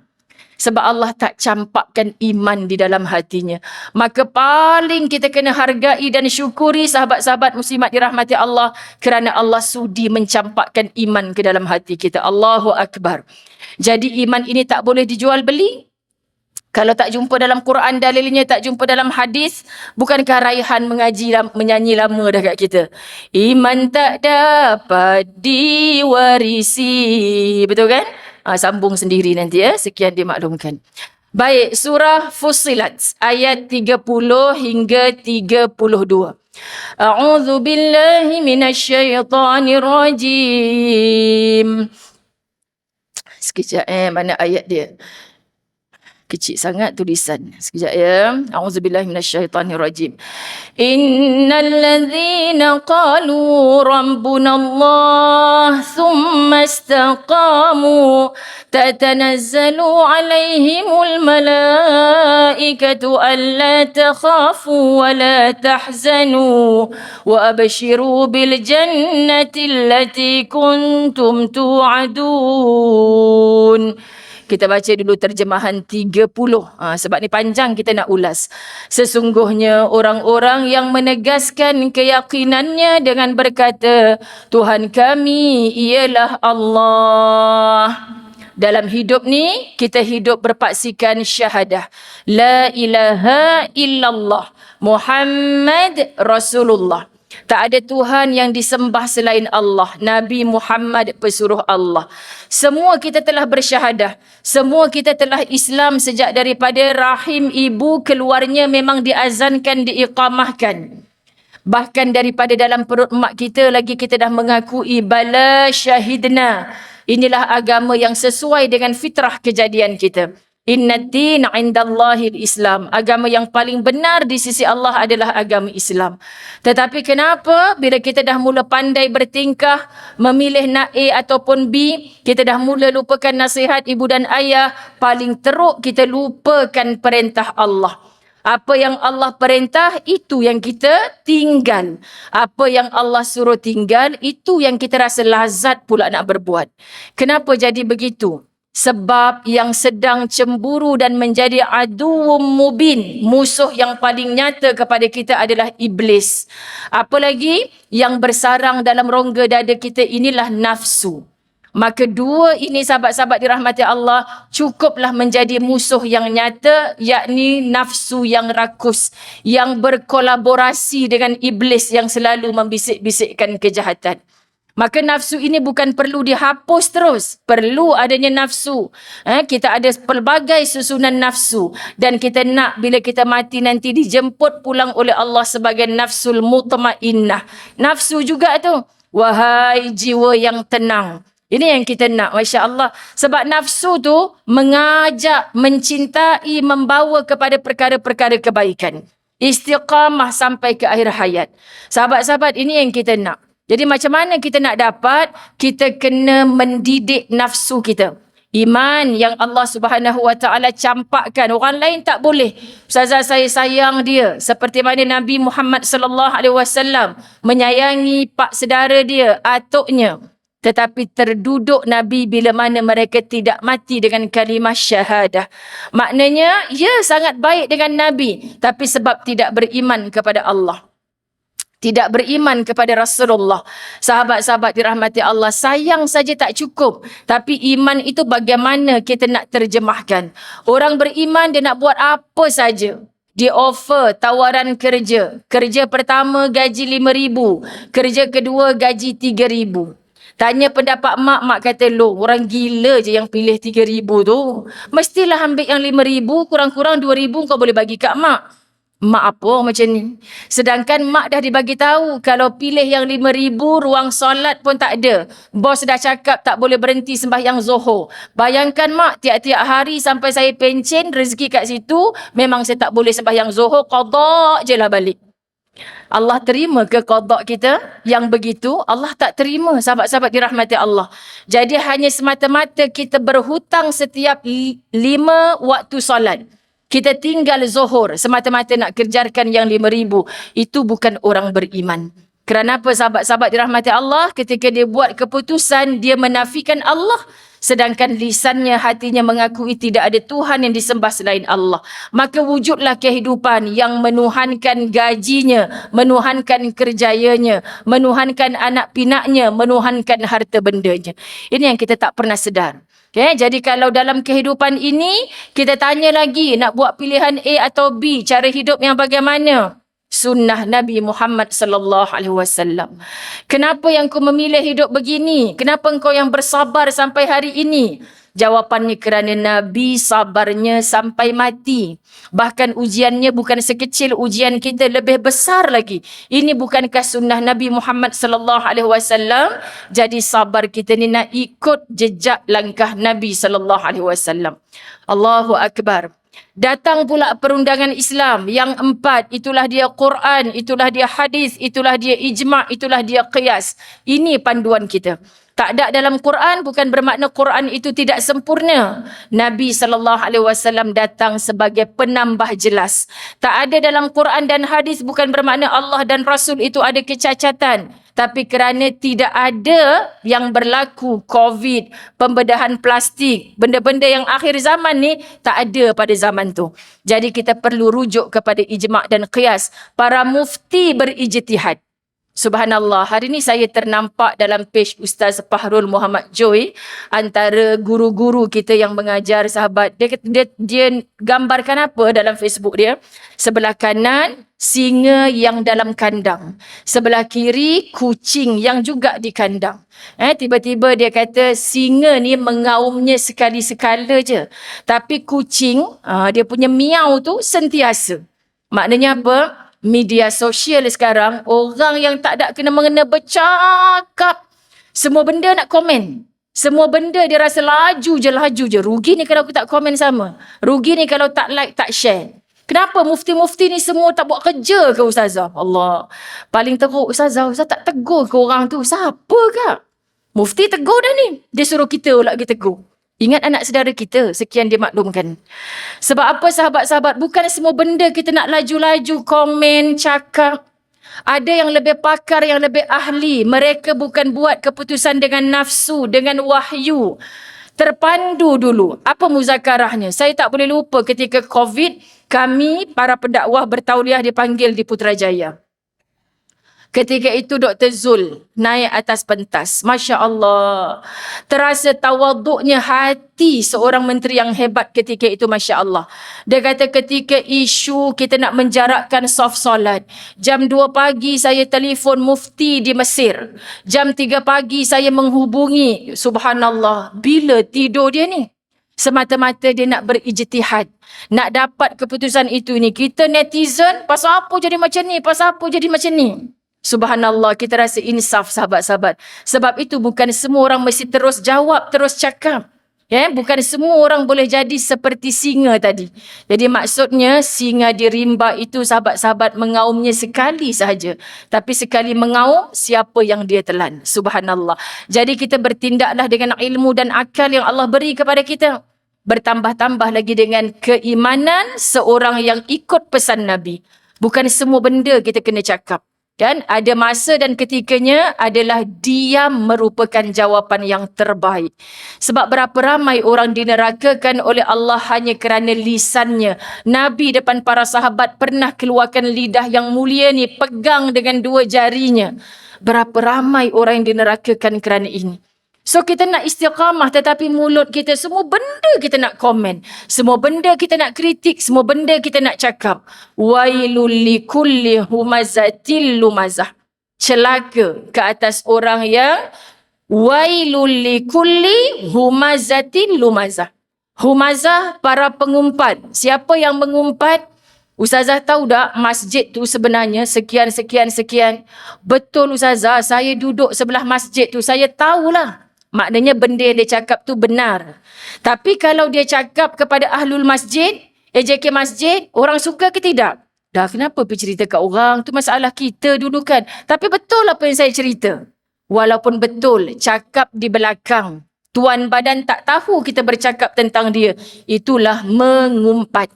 Sebab Allah tak campakkan iman di dalam hatinya. Maka paling kita kena hargai dan syukuri sahabat-sahabat muslimat dirahmati Allah, kerana Allah sudi mencampakkan iman ke dalam hati kita. Allahu Akbar. Jadi iman ini tak boleh dijual beli. Kalau tak jumpa dalam Quran dalilnya, tak jumpa dalam hadis, bukankah Raihan menyanyi lama dah kat kita? Iman tak dapat diwarisi. Betul kan? Sambung sendiri nanti ya. Sekian dimaklumkan. Baik, surah Fussilat ayat 30 hingga 32. A'udzu billahi minasyaitonir rajim. Sekejap mana ayat dia? Kecil sangat tulisan. Sekejap ya. A'udzubillahi minasyaitanirrajim. Innal ladzina qalu rabbunallah thumma istaqamu tatanazzalu alaihimul malaikatu alla takhafu wa la tahzanu wa abshiru bil jannati allati kuntum tu'adun. Kita baca dulu terjemahan 30. Sebab ni panjang kita nak ulas. Sesungguhnya orang-orang yang menegaskan keyakinannya dengan berkata, Tuhan kami ialah Allah. Dalam hidup ni, kita hidup berpaksikan syahadah. La ilaha illallah. Muhammad Rasulullah. Tak ada Tuhan yang disembah selain Allah. Nabi Muhammad pesuruh Allah. Semua kita telah bersyahadah. Semua kita telah Islam sejak daripada rahim ibu keluarnya memang diazankan, diiqamahkan. Bahkan daripada dalam perut mak kita lagi kita dah mengakui bala syahidna. Inilah agama yang sesuai dengan fitrah kejadian kita. Inna din indallahil Islam. Agama yang paling benar di sisi Allah adalah agama Islam. Tetapi kenapa bila kita dah mula pandai bertingkah, memilih nak A ataupun B, kita dah mula lupakan nasihat ibu dan ayah, paling teruk kita lupakan perintah Allah. Apa yang Allah perintah, itu yang kita tinggal. Apa yang Allah suruh tinggal, itu yang kita rasa lazat pula nak berbuat. Kenapa jadi begitu? Sebab yang sedang cemburu dan menjadi aduwwum mubin, musuh yang paling nyata kepada kita adalah iblis. Apalagi yang bersarang dalam rongga dada kita inilah nafsu. Maka dua ini sahabat-sahabat dirahmati Allah cukuplah menjadi musuh yang nyata, yakni nafsu yang rakus, yang berkolaborasi dengan iblis yang selalu membisik-bisikkan kejahatan. Maka nafsu ini bukan perlu dihapus terus. Perlu adanya nafsu. Kita ada pelbagai susunan nafsu. Dan kita nak bila kita mati nanti dijemput pulang oleh Allah sebagai nafsul mutmainnah. Nafsu juga tu. Wahai jiwa yang tenang. Ini yang kita nak, Masya Allah. Sebab nafsu tu mengajak, mencintai, membawa kepada perkara-perkara kebaikan. Istiqamah sampai ke akhir hayat. Sahabat-sahabat, ini yang kita nak. Jadi macam mana kita nak dapat? Kita kena mendidik nafsu kita. Iman yang Allah Subhanahu Wa Taala campakkan. Orang lain tak boleh. Ustazah, saya sayang dia. Seperti mana Nabi Muhammad sallallahu alaihi wasallam menyayangi pak saudara dia, atuknya. Tetapi terduduk Nabi bila mana mereka tidak mati dengan kalimah syahadah. Maknanya, ya sangat baik dengan Nabi. Tapi sebab tidak beriman kepada Allah. Tidak beriman kepada Rasulullah. Sahabat-sahabat dirahmati Allah, sayang saja tak cukup. Tapi iman itu bagaimana kita nak terjemahkan. Orang beriman dia nak buat apa saja. Dia offer tawaran kerja. Kerja pertama gaji 5,000. Kerja kedua gaji 3,000. Tanya pendapat mak, mak kata, loh orang gila je yang pilih 3,000 tu. Mestilah ambil yang 5,000, kurang-kurang 2,000 kau boleh bagi kat mak. Mak apa macam ni? Sedangkan mak dah dibagi tahu kalau pilih yang 5,000 ruang solat pun tak ada. Bos dah cakap tak boleh berhenti sembahyang Zuhur. Bayangkan mak, tiap-tiap hari sampai saya pencen rezeki kat situ, memang saya tak boleh sembahyang Zuhur, qada je lah balik. Allah terima ke qada kita yang begitu? Allah tak terima, sahabat-sahabat dirahmati Allah. Jadi hanya semata-mata kita berhutang setiap 5 waktu solat. Kita tinggal Zuhur semata-mata nak kerjakan yang 5,000. Itu bukan orang beriman. Kerana apa sahabat-sahabat dirahmati Allah? Ketika dia buat keputusan, dia menafikan Allah. Sedangkan lisannya, hatinya mengakui tidak ada Tuhan yang disembah selain Allah. Maka wujudlah kehidupan yang menuhankan gajinya, menuhankan kerjayanya, menuhankan anak pinaknya, menuhankan harta bendanya. Ini yang kita tak pernah sedar. Okay, jadi kalau dalam kehidupan ini, kita tanya lagi nak buat pilihan A atau B, cara hidup yang bagaimana? Sunnah Nabi Muhammad sallallahu alaihi wasallam. Kenapa yang kau memilih hidup begini? Kenapa engkau yang bersabar sampai hari ini? Jawapannya kerana Nabi sabarnya sampai mati. Bahkan ujiannya bukan sekecil ujian kita, lebih besar lagi. Ini bukankah sunnah Nabi Muhammad sallallahu alaihi wasallam? Jadi sabar kita ni nak ikut jejak langkah Nabi sallallahu alaihi wasallam. Allahu akbar. Datang pula perundangan Islam yang 4, itulah dia Quran, itulah dia hadis, itulah dia ijma', itulah dia qiyas. Ini panduan kita. Tak ada dalam Quran bukan bermakna Quran itu tidak sempurna. Nabi SAW datang sebagai penambah jelas. Tak ada dalam Quran dan hadis bukan bermakna Allah dan Rasul itu ada kecacatan. Tapi kerana tidak ada yang berlaku COVID, pembedahan plastik, benda-benda yang akhir zaman ni tak ada pada zaman tu. Jadi kita perlu rujuk kepada ijma' dan qiyas. Para mufti berijtihad. Subhanallah, hari ni saya ternampak dalam page Ustaz Fahrul Muhammad Joy, antara guru-guru kita yang mengajar sahabat. Dia gambarkan apa dalam Facebook dia? Sebelah kanan, singa yang dalam kandang. Sebelah kiri, kucing yang juga di kandang. Tiba-tiba dia kata singa ni mengaumnya sekali-sekala je. Tapi kucing, dia punya miau tu sentiasa. Maknanya apa? Media sosial sekarang, orang yang tak ada kena-mengena bercakap, semua benda nak komen. Semua benda dia rasa laju je. Rugi ni kalau aku tak komen sama. Rugi ni kalau tak like, tak share. Kenapa mufti-mufti ni semua tak buat kerja ke Ustazah? Allah. Paling teruk Ustazah tak tegur ke orang tu? Siapa kak? Mufti tegur dah ni. Dia suruh kita lagi tegur. Ingat anak saudara kita, sekian dia maklumkan. Sebab apa sahabat-sahabat, bukan semua benda kita nak laju-laju komen, cakap. Ada yang lebih pakar, yang lebih ahli. Mereka bukan buat keputusan dengan nafsu, dengan wahyu. Terpandu dulu. Apa muzakarahnya? Saya tak boleh lupa ketika COVID, kami para pendakwah bertauliah dipanggil di Putrajaya. Ketika itu Dr. Zul naik atas pentas. Masya Allah. Terasa tawaduknya hati seorang menteri yang hebat ketika itu. Masya Allah. Dia kata ketika isu kita nak menjarakkan soft solat. Jam 2 pagi saya telefon mufti di Mesir. Jam 3 pagi saya menghubungi. Subhanallah. Bila tidur dia ni? Semata-mata dia nak berijtihad. Nak dapat keputusan itu ni. Kita netizen, pasal apa jadi macam ni? Pasal apa jadi macam ni? Subhanallah, kita rasa insaf sahabat-sahabat. Sebab itu bukan semua orang mesti terus jawab, terus cakap. Bukan semua orang boleh jadi seperti singa tadi. Jadi maksudnya singa di rimba itu sahabat-sahabat mengaumnya sekali sahaja. Tapi sekali mengaum, siapa yang dia telan. Subhanallah. Jadi kita bertindaklah dengan ilmu dan akal yang Allah beri kepada kita. Bertambah-tambah lagi dengan keimanan seorang yang ikut pesan Nabi. Bukan semua benda kita kena cakap. Dan ada masa dan ketikanya adalah diam merupakan jawapan yang terbaik. Sebab berapa ramai orang dinerakakan oleh Allah hanya kerana lisannya. Nabi depan para sahabat pernah keluarkan lidah yang mulia ni, pegang dengan 2 jarinya. Berapa ramai orang yang dinerakakan kerana ini. So kita nak istiqamah, tetapi mulut kita semua benda kita nak komen. Semua benda kita nak kritik, semua benda kita nak cakap. Wailul likulli humazatil lumazah. Celaka ke atas orang yang wailul likulli humazatil lumazah. Humazah, para pengumpat. Siapa yang mengumpat? Ustazah tahu tak masjid tu sebenarnya sekian. Betul Ustazah, saya duduk sebelah masjid tu, saya tahulah. Maknanya benda yang dia cakap tu benar. Tapi kalau dia cakap kepada ahlul masjid, AJK masjid, orang suka ke tidak? Dah kenapa pergi cerita kat orang? Tu masalah kita dulu kan. Tapi betul apa yang saya cerita. Walaupun betul, cakap di belakang. Tuan badan tak tahu kita bercakap tentang dia. Itulah mengumpat.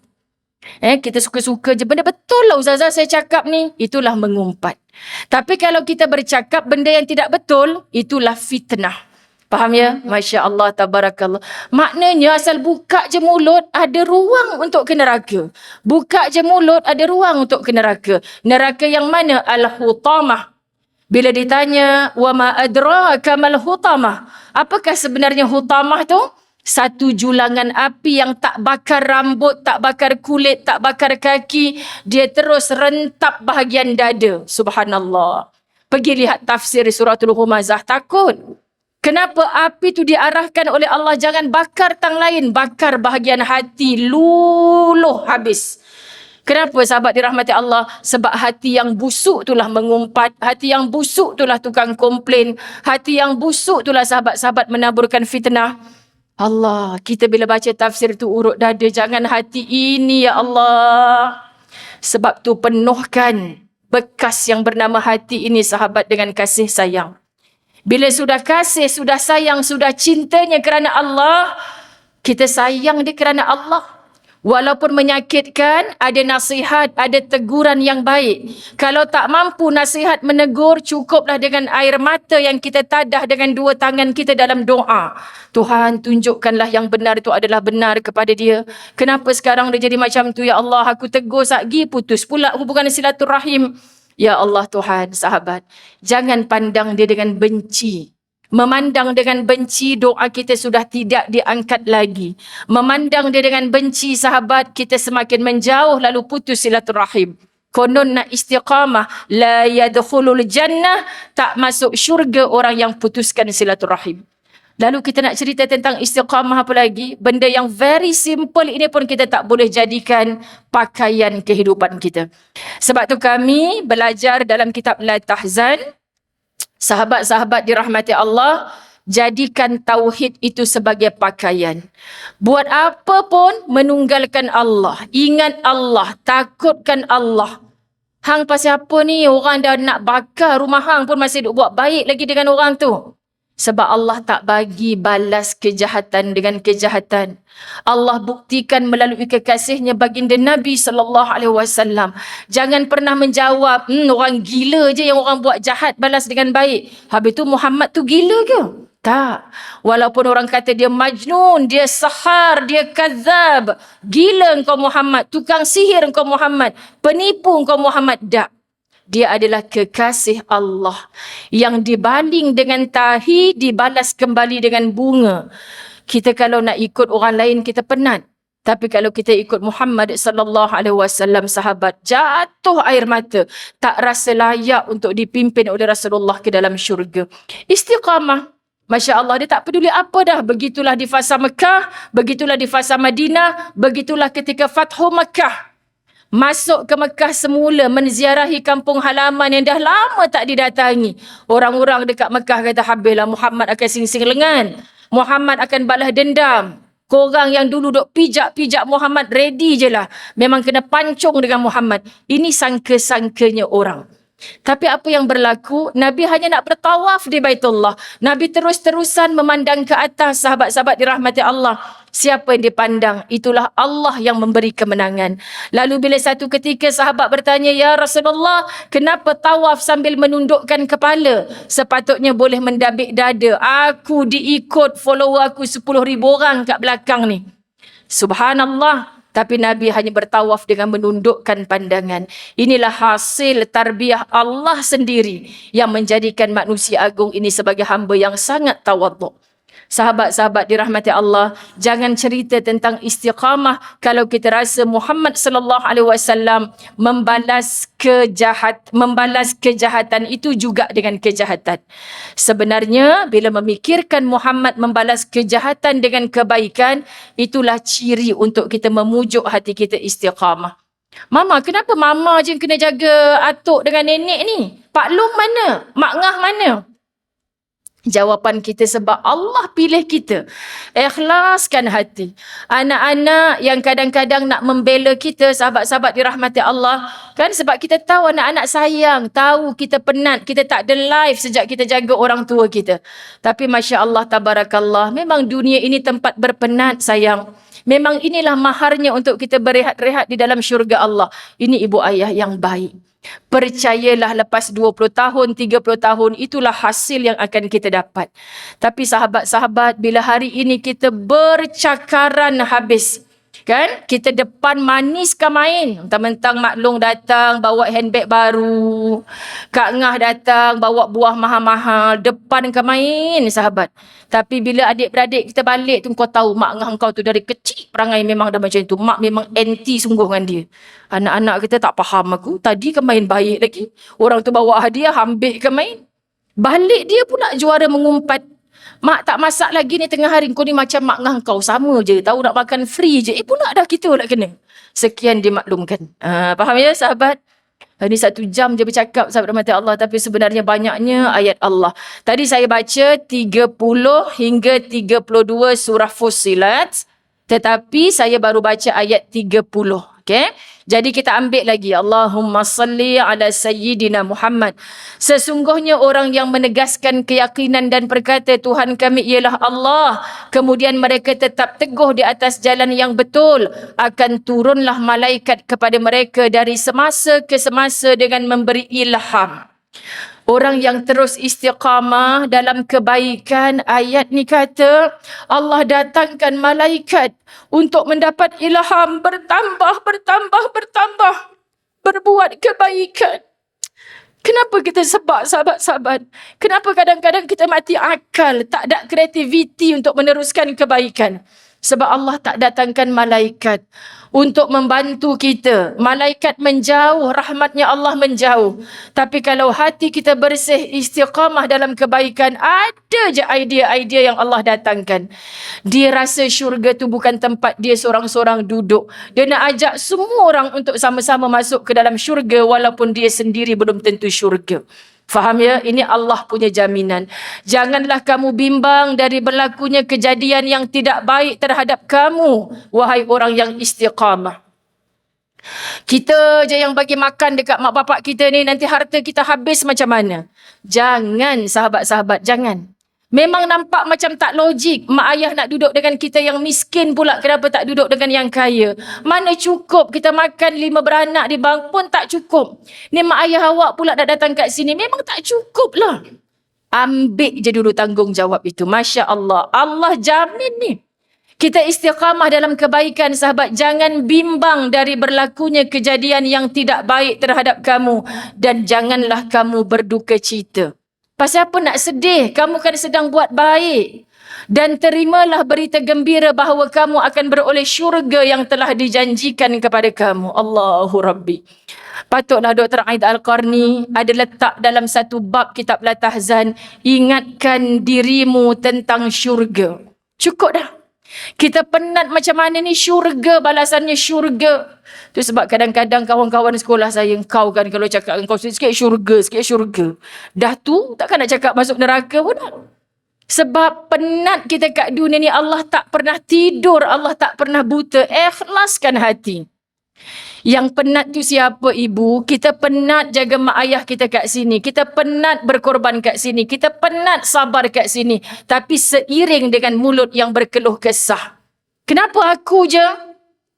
Kita suka-suka je. Benda betul lah Ustazah saya cakap ni. Itulah mengumpat. Tapi kalau kita bercakap benda yang tidak betul, itulah fitnah. Faham ya? Masya Allah, tabarakallah. Maknanya asal buka je mulut, ada ruang untuk ke neraka. Buka je mulut, ada ruang untuk ke neraka. Neraka yang mana? Al-Hutamah. Bila ditanya, wa ma adraka mal hutamah. Apakah sebenarnya hutamah tu? Satu julangan api yang tak bakar rambut, tak bakar kulit, tak bakar kaki. Dia terus rentap bahagian dada. Subhanallah. Pergi lihat tafsir suratul Humazah. Takut. Kenapa api tu diarahkan oleh Allah? Jangan bakar tang lain. Bakar bahagian hati. Luluh habis. Kenapa sahabat dirahmati Allah? Sebab hati yang busuk itulah mengumpat. Hati yang busuk itulah tukang komplain. Hati yang busuk itulah sahabat-sahabat menaburkan fitnah. Allah, kita bila baca tafsir tu urut dada. Jangan hati ini ya Allah. Sebab tu penuhkan bekas yang bernama hati ini sahabat dengan kasih sayang. Bila sudah kasih, sudah sayang, sudah cintanya kerana Allah, kita sayang dia kerana Allah. Walaupun menyakitkan, ada nasihat, ada teguran yang baik. Kalau tak mampu nasihat menegur, cukuplah dengan air mata yang kita tadah dengan 2 tangan kita dalam doa. Tuhan, tunjukkanlah yang benar itu adalah benar kepada dia. Kenapa sekarang dia jadi macam tu? Ya Allah, aku tegur satgi, putus pula hubungan silaturahim. Ya Allah Tuhan, sahabat, jangan pandang dia dengan benci. Memandang dengan benci, doa kita sudah tidak diangkat lagi. Memandang dia dengan benci, sahabat, kita semakin menjauh lalu putus silaturahim. Konon nak istiqamah, la yadkhulul jannah, tak masuk syurga orang yang putuskan silaturahim. Lalu kita nak cerita tentang istiqamah apa lagi? Benda yang very simple ini pun kita tak boleh jadikan pakaian kehidupan kita. Sebab tu kami belajar dalam kitab La Tahzan, sahabat-sahabat dirahmati Allah, jadikan tauhid itu sebagai pakaian. Buat apa pun menunggalkan Allah, ingat Allah, takutkan Allah. Hang pasal apa ni? Orang dah nak bakar rumah hang pun masih duk buat baik lagi dengan orang tu. Sebab Allah tak bagi balas kejahatan dengan kejahatan. Allah buktikan melalui kekasihnya baginda Nabi SAW. Jangan pernah menjawab, orang gila je yang orang buat jahat balas dengan baik. Habis tu Muhammad tu gila ke? Tak. Walaupun orang kata dia majnun, dia sahar, dia kazab. Gila engkau Muhammad, tukang sihir engkau Muhammad, penipu engkau Muhammad. Tak. Dia adalah kekasih Allah yang dibaling dengan tahi, dibalas kembali dengan bunga. Kita kalau nak ikut orang lain kita penat. Tapi kalau kita ikut Muhammad sallallahu alaihi wasallam, sahabat, jatuh air mata, tak rasa layak untuk dipimpin oleh Rasulullah ke dalam syurga. Istiqamah. Masya Allah, dia tak peduli apa dah. Begitulah di fasa Mekah, begitulah di fasa Madinah, begitulah ketika Fathu Mekah. Masuk ke Mekah semula, menziarahi kampung halaman yang dah lama tak didatangi. Orang-orang dekat Mekah kata, habislah Muhammad akan sing-sing lengan. Muhammad akan balas dendam. Korang yang dulu duk pijak-pijak Muhammad, ready je lah. Memang kena pancung dengan Muhammad. Ini sangka-sangkanya orang. Tapi apa yang berlaku? Nabi hanya nak bertawaf di Baitullah. Nabi terus-terusan memandang ke atas, sahabat-sahabat dirahmati Allah. Siapa yang dipandang? Itulah Allah yang memberi kemenangan. Lalu bila satu ketika sahabat bertanya, ya Rasulullah, kenapa tawaf sambil menundukkan kepala? Sepatutnya boleh mendabik dada. Aku diikut follower aku 10,000 orang kat belakang ni. Subhanallah. Tapi Nabi hanya bertawaf dengan menundukkan pandangan. Inilah hasil tarbiyah Allah sendiri yang menjadikan manusia agung ini sebagai hamba yang sangat tawaduk. Sahabat-sahabat dirahmati Allah, jangan cerita tentang istiqamah kalau kita rasa Muhammad sallallahu alaihi wasallam membalas kejahatan itu juga dengan kejahatan. Sebenarnya bila memikirkan Muhammad membalas kejahatan dengan kebaikan, itulah ciri untuk kita memujuk hati kita istiqamah. Mama, kenapa mama je kena jaga atuk dengan nenek ni? Pak Long mana? Mak Ngah mana? Jawapan kita sebab Allah pilih kita. Ikhlaskan hati. Anak-anak yang kadang-kadang nak membela kita, sahabat-sahabat dirahmati Allah, kan sebab kita tahu anak-anak sayang, tahu kita penat, kita tak ada life sejak kita jaga orang tua kita. Tapi Masya Allah, tabarakallah, memang dunia ini tempat berpenat sayang. Memang inilah maharnya untuk kita berehat-rehat di dalam syurga Allah. Ini ibu ayah yang baik. Percayalah lepas 20 tahun, 30 tahun, itulah hasil yang akan kita dapat. Tapi sahabat-sahabat, bila hari ini kita bercakaran habis, kan? Kita depan manis ke main. Mentang-mentang Mak Long datang bawa handbag baru, Kak Ngah datang bawa buah mahal-mahal, depan ke main sahabat. Tapi bila adik-beradik kita balik tu, kau tahu Mak Ngah kau tu dari kecil perangai memang dah macam tu. Mak memang anti sungguh dengan dia. Anak-anak kita tak faham aku, tadi ke main baik lagi. Orang tu bawa hadiah, ambil ke main. Balik dia pula juara mengumpat. Mak tak masak lagi ni tengah hari, kau ni macam mak ngah kau, sama je, tahu nak makan free je. Pula dah kita nak kena. Sekian dimaklumkan. Faham ya sahabat? Ini 1 jam je bercakap sahabat rahmati Allah, tapi sebenarnya banyaknya ayat Allah. Tadi saya baca 30 hingga 32 surah Fussilat, tetapi saya baru baca ayat 30. Okay? Jadi kita ambil lagi. Allahumma salli ala Sayyidina Muhammad. Sesungguhnya orang yang menegaskan keyakinan dan berkata Tuhan kami ialah Allah, kemudian mereka tetap teguh di atas jalan yang betul, akan turunlah malaikat kepada mereka dari semasa ke semasa dengan memberi ilham. Orang yang terus istiqamah dalam kebaikan, ayat ni kata Allah datangkan malaikat untuk mendapat ilham, bertambah berbuat kebaikan. Kenapa kita sebab sahabat-sahabat? Kenapa kadang-kadang kita mati akal, tak ada kreativiti untuk meneruskan kebaikan? Sebab Allah tak datangkan malaikat untuk membantu kita. Malaikat menjauh, rahmatnya Allah menjauh. Tapi kalau hati kita bersih, istiqamah dalam kebaikan, ada je idea-idea yang Allah datangkan. Dia rasa syurga tu bukan tempat dia seorang-seorang duduk. Dia nak ajak semua orang untuk sama-sama masuk ke dalam syurga walaupun dia sendiri belum tentu syurga. Faham ya? Ini Allah punya jaminan. Janganlah kamu bimbang dari berlakunya kejadian yang tidak baik terhadap kamu, wahai orang yang istiqamah. Kita je yang bagi makan dekat mak bapak kita ni, nanti harta kita habis macam mana? Jangan sahabat-sahabat, jangan. Memang nampak macam tak logik. Mak ayah nak duduk dengan kita yang miskin pula, kenapa tak duduk dengan yang kaya? Mana cukup kita makan 5 beranak di bang pun tak cukup. Ni mak ayah awak pula nak datang kat sini, memang tak cukup lah. Ambil je dulu tanggungjawab itu. Masya Allah. Allah jamin ni. Kita istiqamah dalam kebaikan, sahabat. Jangan bimbang dari berlakunya kejadian yang tidak baik terhadap kamu. Dan janganlah kamu berduka cita. Pasal apa nak sedih? Kamu kan sedang buat baik. Dan terimalah berita gembira bahawa kamu akan beroleh syurga yang telah dijanjikan kepada kamu. Allahu Rabbi. Patutlah Dr. Aid Al-Qarni ada letak dalam satu bab kitab Latahzan, ingatkan dirimu tentang syurga. Cukup dah. Kita penat macam mana ni syurga, balasannya syurga. Tu sebab kadang-kadang kawan-kawan sekolah saya, kau kan kalau cakap kau sikit syurga. Dah tu takkan nak cakap masuk neraka pun tak. Sebab penat kita kat dunia ni, Allah tak pernah tidur, Allah tak pernah buta. Ikhlaskan hati. Yang penat tu siapa ibu? Kita penat jaga mak ayah kita kat sini. Kita penat berkorban kat sini. Kita penat sabar kat sini. Tapi seiring dengan mulut yang berkeluh kesah. Kenapa aku je?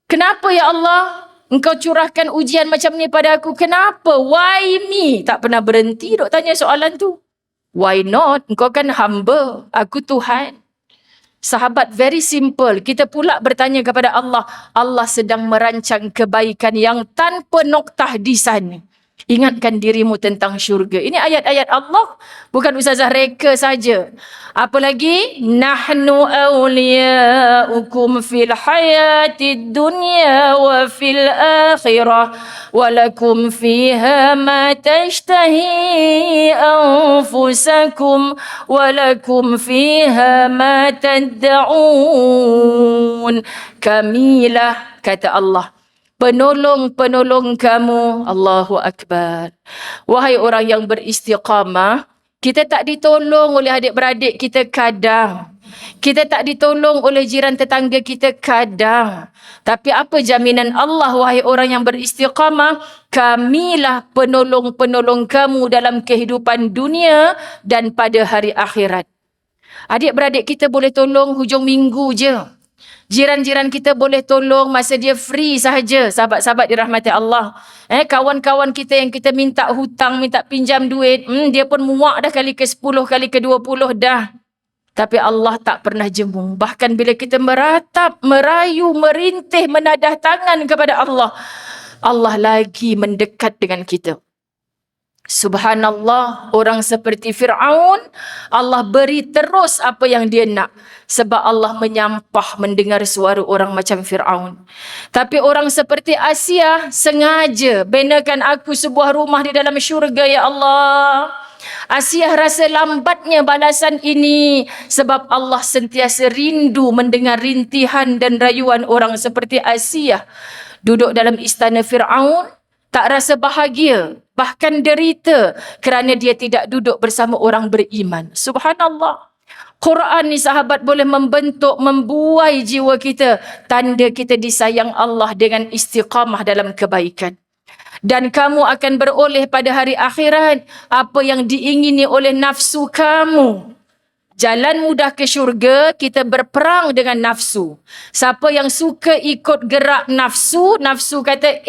Kenapa ya Allah? Engkau curahkan ujian macam ni pada aku. Kenapa? Why me? Tak pernah berhenti duk tanya soalan tu. Why not? Engkau kan hamba. Aku Tuhan. Sahabat, very simple. Kita pula bertanya kepada Allah. Allah sedang merancang kebaikan yang tanpa noktah di sana. Ingatkan dirimu tentang syurga. Ini ayat-ayat Allah. Bukan Ustazah reka saja. Apa lagi? Nahnu awliya'ukum fil hayatid dunya wa fil akhirah. Walakum fiha ma tashtahi anfusakum. Walakum fiha ma tadda'un. Kamilah, kata Allah, penolong-penolong kamu. Allahu Akbar. Wahai orang yang beristiqamah, kita tak ditolong oleh adik-beradik kita kadang. Kita tak ditolong oleh jiran tetangga kita kadang. Tapi apa jaminan Allah, wahai orang yang beristiqamah? Kamilah penolong-penolong kamu dalam kehidupan dunia dan pada hari akhirat. Adik-beradik kita boleh tolong hujung minggu je. Jiran-jiran kita boleh tolong masa dia free sahaja. Sahabat-sahabat dirahmati Allah. Kawan-kawan kita yang kita minta hutang, minta pinjam duit, dia pun muak dah kali ke 10, kali ke 20 dah. Tapi Allah tak pernah jemu. Bahkan bila kita meratap, merayu, merintih, menadah tangan kepada Allah, Allah lagi mendekat dengan kita. Subhanallah, orang seperti Fir'aun, Allah beri terus apa yang dia nak. Sebab Allah menyampah mendengar suara orang macam Fir'aun. Tapi orang seperti Asia, sengaja benakan aku sebuah rumah di dalam syurga, ya Allah. Asia rasa lambatnya balasan ini sebab Allah sentiasa rindu mendengar rintihan dan rayuan orang seperti Asia. Duduk dalam istana Fir'aun, tak rasa bahagia, bahkan derita kerana dia tidak duduk bersama orang beriman. Subhanallah. Quran ni sahabat boleh membentuk, membuai jiwa kita. Tanda kita disayang Allah dengan istiqamah dalam kebaikan. Dan kamu akan beroleh pada hari akhirat apa yang diingini oleh nafsu kamu. Jalan mudah ke syurga, kita berperang dengan nafsu. Siapa yang suka ikut gerak nafsu, nafsu kata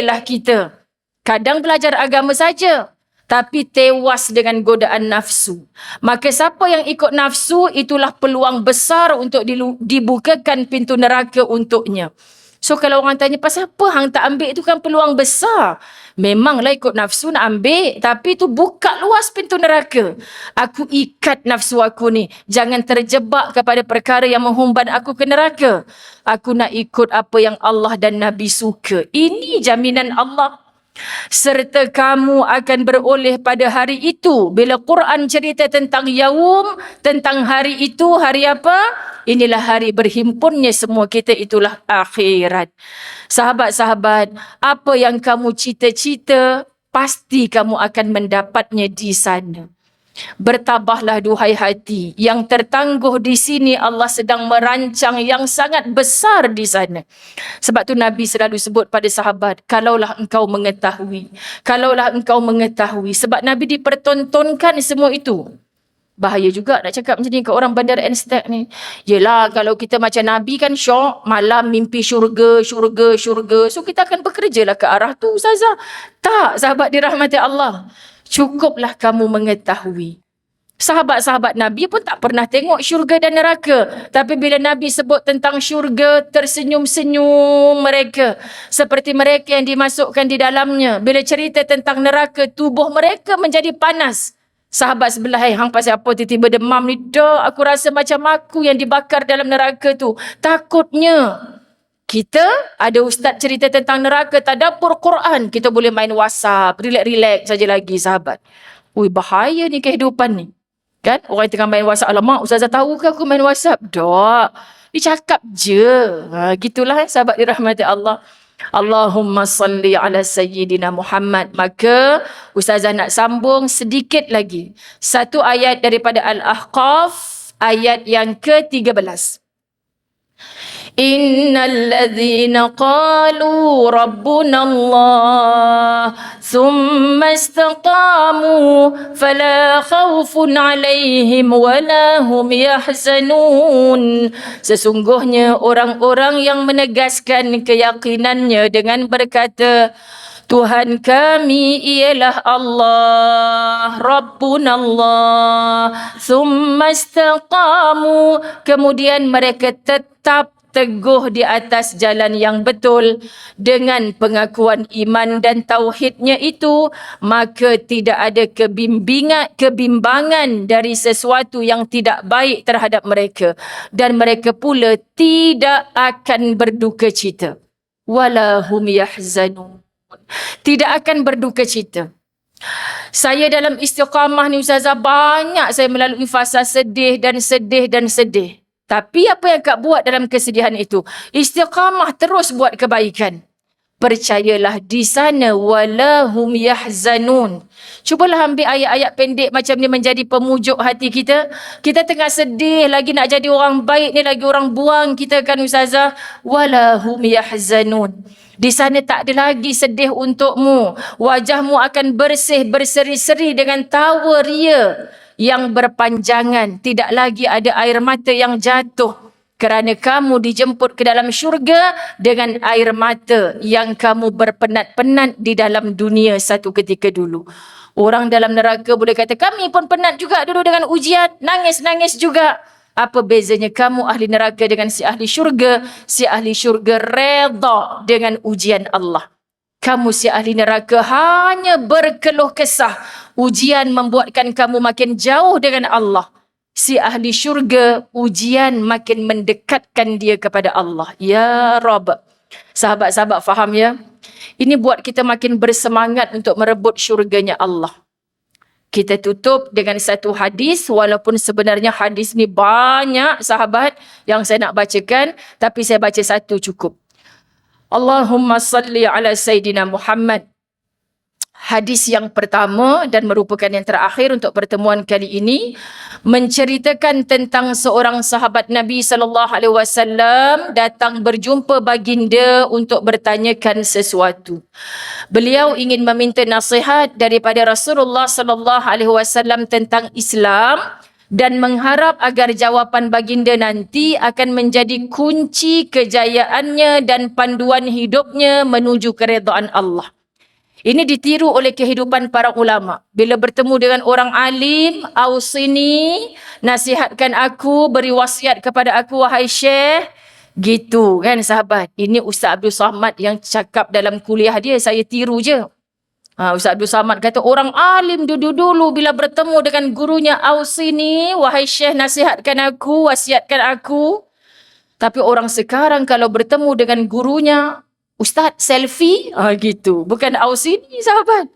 lah kita. Kadang belajar agama saja, tapi tewas dengan godaan nafsu. Maka siapa yang ikut nafsu, itulah peluang besar untuk dibukakan pintu neraka untuknya. So kalau orang tanya pasal apa hang tak ambil, itu kan peluang besar. Memanglah ikut nafsu nak ambil, tapi tu buka luas pintu neraka. Aku ikat nafsu aku ni, jangan terjebak kepada perkara yang menghumban aku ke neraka. Aku nak ikut apa yang Allah dan Nabi suka. Ini jaminan Allah. Serta kamu akan beroleh pada hari itu. Bila Quran cerita tentang yaum, tentang hari itu, hari apa? Inilah hari berhimpunnya semua kita, itulah akhirat. Sahabat-sahabat, apa yang kamu cita-cita, pasti kamu akan mendapatnya di sana. Bertabahlah duhai hati, yang tertangguh di sini Allah sedang merancang yang sangat besar di sana. Sebab tu Nabi selalu sebut pada sahabat, kalaulah engkau mengetahui, kalaulah engkau mengetahui. Sebab Nabi dipertontonkan semua itu. Bahaya juga nak cakap macam ni ke orang Bandar Anstek ni. Yelah, kalau kita macam Nabi kan syok, malam mimpi syurga, syurga, syurga. So kita akan bekerjalah ke arah tu, Ustazah. Tak, sahabat dirahmati Allah. Cukuplah kamu mengetahui. Sahabat-sahabat Nabi pun tak pernah tengok syurga dan neraka. Tapi bila Nabi sebut tentang syurga, tersenyum-senyum mereka. Seperti mereka yang dimasukkan di dalamnya. Bila cerita tentang neraka, tubuh mereka menjadi panas. Sahabat sebelah, hang pasal apa tiba-tiba demam ni? Dah, aku rasa macam aku yang dibakar dalam neraka tu. Takutnya. Kita ada ustaz cerita tentang neraka, tadabbur Quran, kita boleh main WhatsApp, relax-relax saja lagi sahabat. Ui, bahaya ni kehidupan ni. Kan? Orang yang tengah main WhatsApp, alamak, Ustazah tahu ke aku main WhatsApp? Tak. Dia cakap je. Gitulah sahabat dirahmati Allah. Allahumma salli ala Sayyidina Muhammad. Maka Ustazah nak sambung sedikit lagi. Satu ayat daripada Al-Ahqaf, ayat yang ke-13. Innalladzina qalu rabbuna Allah thumma istaqamu fala khawfun alaihim wala hum yahzanun. Sesungguhnya orang-orang yang menegaskan keyakinannya dengan berkata, Tuhan kami ialah Allah, Rabbuna Allah, thumma istaqamu, kemudian mereka tetap teguh di atas jalan yang betul dengan pengakuan iman dan tauhidnya itu, maka tidak ada kebimbangan dari sesuatu yang tidak baik terhadap mereka, dan mereka pula tidak akan berduka cita. Wala hum yahzanun. Tidak akan berduka cita. Saya dalam istiqamah ni Ustazah, banyak saya melalui fasa sedih dan sedih dan sedih. Tapi apa yang Kak buat dalam kesedihan itu? Istiqamah, terus buat kebaikan. Percayalah di sana wala hum yahzanun. Cubalah ambil ayat-ayat pendek macam ni menjadi pemujuk hati kita. Kita tengah sedih, lagi nak jadi orang baik ni, lagi orang buang kita kan Ustazah. Wala hum yahzanun. Di sana tak ada lagi sedih untukmu. Wajahmu akan bersih, berseri-seri dengan tawa ria yang berpanjangan. Tidak lagi ada air mata yang jatuh. Kerana kamu dijemput ke dalam syurga dengan air mata yang kamu berpenat-penat di dalam dunia satu ketika dulu. Orang dalam neraka boleh kata, kami pun penat juga dulu dengan ujian. Nangis-nangis juga. Apa bezanya kamu ahli neraka dengan si ahli syurga? Si ahli syurga reda dengan ujian Allah. Kamu si ahli neraka hanya berkeluh kesah. Ujian membuatkan kamu makin jauh dengan Allah. Si ahli syurga, ujian makin mendekatkan dia kepada Allah. Ya Rabb. Sahabat-sahabat faham ya? Ini buat kita makin bersemangat untuk merebut syurganya Allah. Kita tutup dengan satu hadis, walaupun sebenarnya hadis ni banyak sahabat yang saya nak bacakan, tapi saya baca satu cukup. Allahumma salli ala Sayyidina Muhammad. Hadis yang pertama dan merupakan yang terakhir untuk pertemuan kali ini menceritakan tentang seorang sahabat Nabi SAW datang berjumpa baginda untuk bertanyakan sesuatu. Beliau ingin meminta nasihat daripada Rasulullah SAW tentang Islam dan mengharap agar jawapan baginda nanti akan menjadi kunci kejayaannya dan panduan hidupnya menuju keredaan Allah. Ini ditiru oleh kehidupan para ulama. Bila bertemu dengan orang alim, ausini, nasihatkan aku, beri wasiat kepada aku wahai syekh. Gitu kan sahabat. Ini Ustaz Abdul Samad yang cakap dalam kuliah dia, saya tiru je. Ustaz Abdul Samad kata orang alim dulu-dulu bila bertemu dengan gurunya, "Ausini, wahai Syekh, nasihatkan aku, wasiatkan aku." Tapi orang sekarang kalau bertemu dengan gurunya, "Ustaz, selfie." Gitu. Bukan "Ausini," sahabat.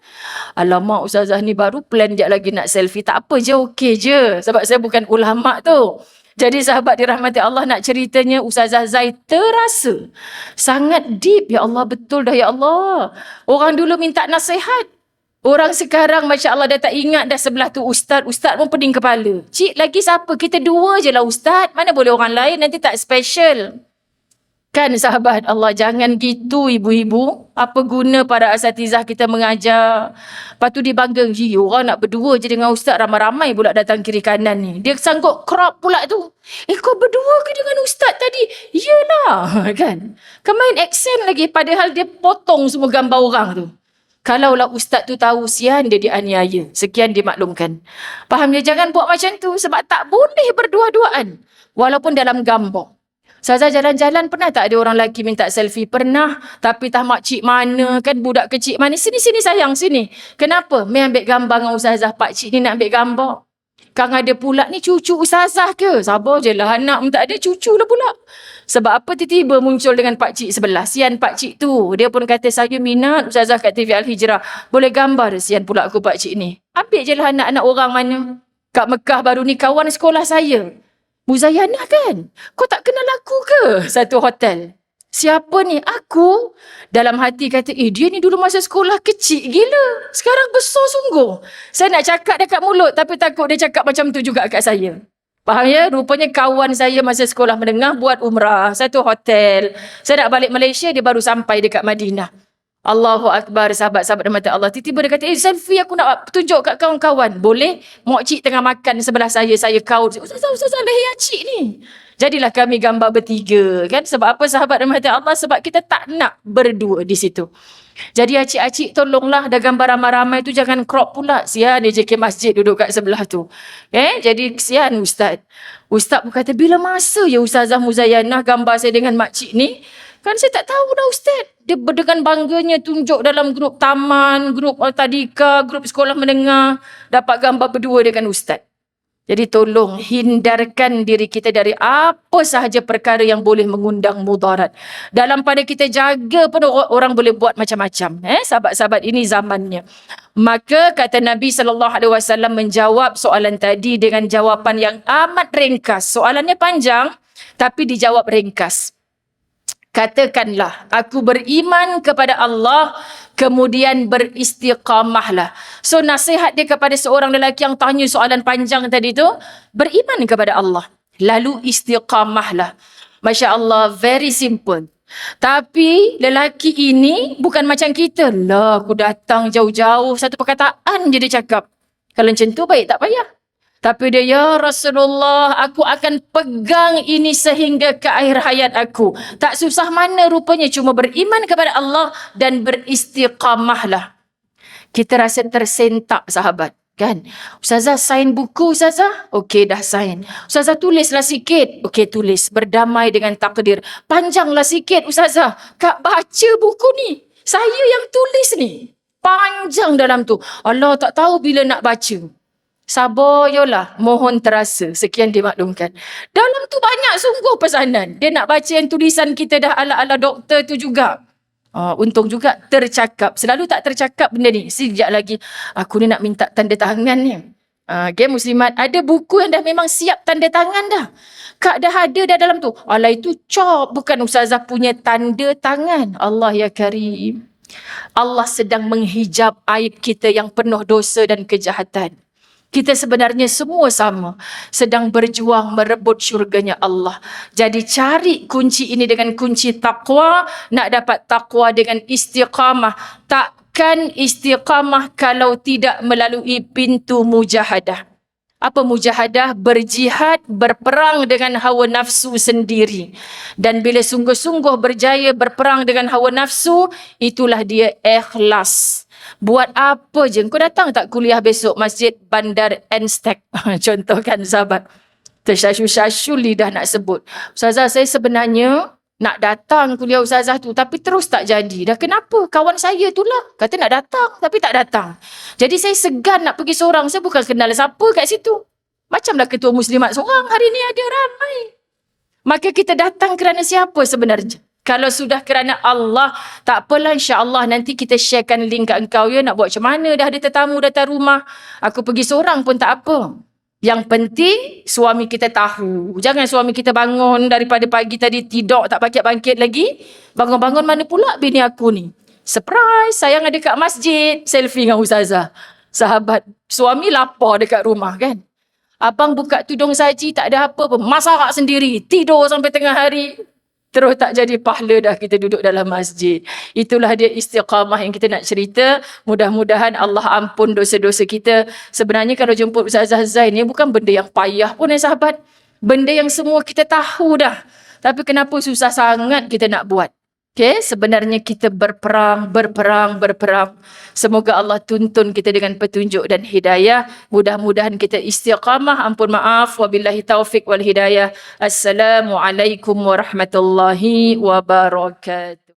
Alamak, Ustazah ni baru plan je lagi nak selfie. Tak apa je, okey je. Sebab saya bukan ulama tu. Jadi sahabat dirahmati Allah, nak ceritanya Ustazah Zai terasa sangat deep. Ya Allah, betul dah ya Allah. Orang dulu minta nasihat. Orang sekarang Masya Allah dah tak ingat dah sebelah tu Ustaz. Ustaz pun pening kepala. Cik, lagi siapa? Kita dua je lah Ustaz. Mana boleh orang lain, nanti tak special. Kan sahabat Allah, jangan gitu ibu-ibu. Apa guna para asatizah kita mengajar. Lepas tu dia bangga, orang nak berdua je dengan Ustaz, ramai-ramai pula datang kiri kanan ni. Dia sanggup crop pula tu. Kau berdua ke dengan Ustaz tadi? Yelah, kan. Kau main action lagi, padahal dia potong semua gambar orang tu. Kalaulah Ustaz tu tahu, sian dia dianiaya. Sekian dimaklumkan. Faham dia? Jangan buat macam tu, sebab tak boleh berdua-duaan. Walaupun dalam gambar. Ustazah jalan-jalan pernah tak ada orang lelaki minta selfie? Pernah. Tapi tak makcik mana kan, budak kecil mana. Sini sayang, sini. Kenapa? Mai ambil gambar dengan Ustazah. Pakcik ni nak ambil gambar. Kang ada pula ni cucu Ustazah ke? Sabar je lah, anak pun tak ada, cucu lah pula. Sebab apa tiba-tiba muncul dengan pakcik sebelah. Sian pakcik tu. Dia pun kata, saya minat Ustazah kat TV Al-Hijrah. Boleh gambar? Sian pula aku pakcik ni. Ambil je lah anak-anak orang mana. Kat Mekah baru ni kawan sekolah saya. Muzayanah kan? Kau tak kenal aku ke? Satu hotel. Siapa ni? Aku. Dalam hati kata, dia ni dulu masa sekolah kecil gila. Sekarang besar sungguh. Saya nak cakap dekat mulut, tapi takut dia cakap macam tu juga kat saya. Faham ya? Rupanya kawan saya masa sekolah menengah buat umrah. Satu hotel. Saya nak balik Malaysia, dia baru sampai dekat Madinah. Allahu Akbar, sahabat-sahabat mata Allah. Tiba-tiba dia kata, selfie aku nak tunjuk kat kawan-kawan. Boleh? Mokcik tengah makan sebelah saya kaut. Ustazah, leher cik ni. Jadilah kami gambar bertiga. Kan? Sebab apa sahabat mata Allah? Sebab kita tak nak berdua di situ. Jadi acik-acik tolonglah, dah gambar ramai-ramai tu jangan crop pula. Sian dia JK Masjid duduk kat sebelah tu. Jadi sian Ustaz. Ustaz pun kata, bila masa ya Ustazah Muzayanah gambar saya dengan makcik ni? Kan saya tak tahu dah Ustaz. Dia dengan bangganya tunjuk dalam grup taman, grup tadika, grup sekolah menengah. Dapat gambar berdua dengan Ustaz. Jadi tolong hindarkan diri kita dari apa sahaja perkara yang boleh mengundang mudarat. Dalam pada kita jaga pun orang boleh buat macam-macam. Sahabat-sahabat, ini zamannya. Maka kata Nabi SAW menjawab soalan tadi dengan jawapan yang amat ringkas. Soalannya panjang tapi dijawab ringkas. Katakanlah, aku beriman kepada Allah, kemudian beristiqamahlah. So nasihat dia kepada seorang lelaki yang tanya soalan panjang tadi tu, beriman kepada Allah, lalu istiqamahlah. Masya Allah, very simple. Tapi lelaki ini bukan macam kita. Lah, aku datang jauh-jauh, satu perkataan je dia cakap. Kalau macam tu baik tak payah. Tapi dia, ya Rasulullah, aku akan pegang ini sehingga ke akhir hayat aku. Tak susah mana rupanya, cuma beriman kepada Allah dan beristiqamahlah. Kita rasa tersentak sahabat, kan? Ustazah sign buku Ustazah? Okey, dah sign. Ustazah tulislah sikit. Okey, tulis. Berdamai dengan takdir. Panjanglah sikit Ustazah. Kak baca buku ni. Saya yang tulis ni. Panjang dalam tu. Allah, tak tahu bila nak baca. Sabar yolah, mohon terasa. Sekian dimaklumkan. Dalam tu banyak sungguh pesanan. Dia nak baca yang tulisan kita dah ala-ala doktor tu juga. Untung juga tercakap. Selalu tak tercakap benda ni. Sekejap lagi, aku ni nak minta tanda tangan ni. Muslimat, ada buku yang dah memang siap tanda tangan dah. Kak dah ada dah dalam tu. Alah, itu cop, bukan Ustazah punya tanda tangan. Allah ya Karim. Allah sedang menghijab aib kita yang penuh dosa dan kejahatan. Kita sebenarnya semua sama. Sedang berjuang merebut syurganya Allah. Jadi cari kunci ini dengan kunci taqwa. Nak dapat taqwa dengan istiqamah. Takkan istiqamah kalau tidak melalui pintu mujahadah. Apa mujahadah? Berjihad, berperang dengan hawa nafsu sendiri. Dan bila sungguh-sungguh berjaya berperang dengan hawa nafsu, itulah dia ikhlas. Buat apa je? Kau datang tak kuliah besok Masjid Bandar Enstek? Contohkan sahabat. Tersyasyul-syasyul lidah nak sebut. Ustazah, saya sebenarnya nak datang kuliah ustazah tu, tapi terus tak jadi. Dah kenapa? Kawan saya tu lah. Kata nak datang, tapi tak datang. Jadi saya segan nak pergi seorang. Saya bukan kenal siapa kat situ. Macamlah ketua muslimat seorang. Hari ni ada ramai. Maka kita datang kerana siapa sebenarnya? Kalau sudah kerana Allah, tak apalah, insya-Allah nanti kita sharekan link kat engkau ya, nak buat macam mana, dah ada tetamu datang rumah. Aku pergi seorang pun tak apa. Yang penting suami kita tahu. Jangan suami kita bangun daripada pagi tadi tidur tak bangkit-bangkit lagi. Bangun-bangun, mana pula bini aku ni? Surprise, sayang ada kat masjid, selfie dengan ustazah. Sahabat, suami lapar dekat rumah kan. Abang buka tudung saji, tak ada apa pun. Masak sendiri, tidur sampai tengah hari. Terus tak jadi pahala dah kita duduk dalam masjid. Itulah dia istiqamah yang kita nak cerita. Mudah-mudahan Allah ampun dosa-dosa kita. Sebenarnya kalau jemput Ustazah Zain ni bukan benda yang payah pun sahabat. Benda yang semua kita tahu dah. Tapi kenapa susah sangat kita nak buat? Okay, sebenarnya kita berperang. Semoga Allah tuntun kita dengan petunjuk dan hidayah. Mudah-mudahan kita istiqamah. Ampun maaf. Wabillahi taufiq wal hidayah. Assalamualaikum warahmatullahi wabarakatuh.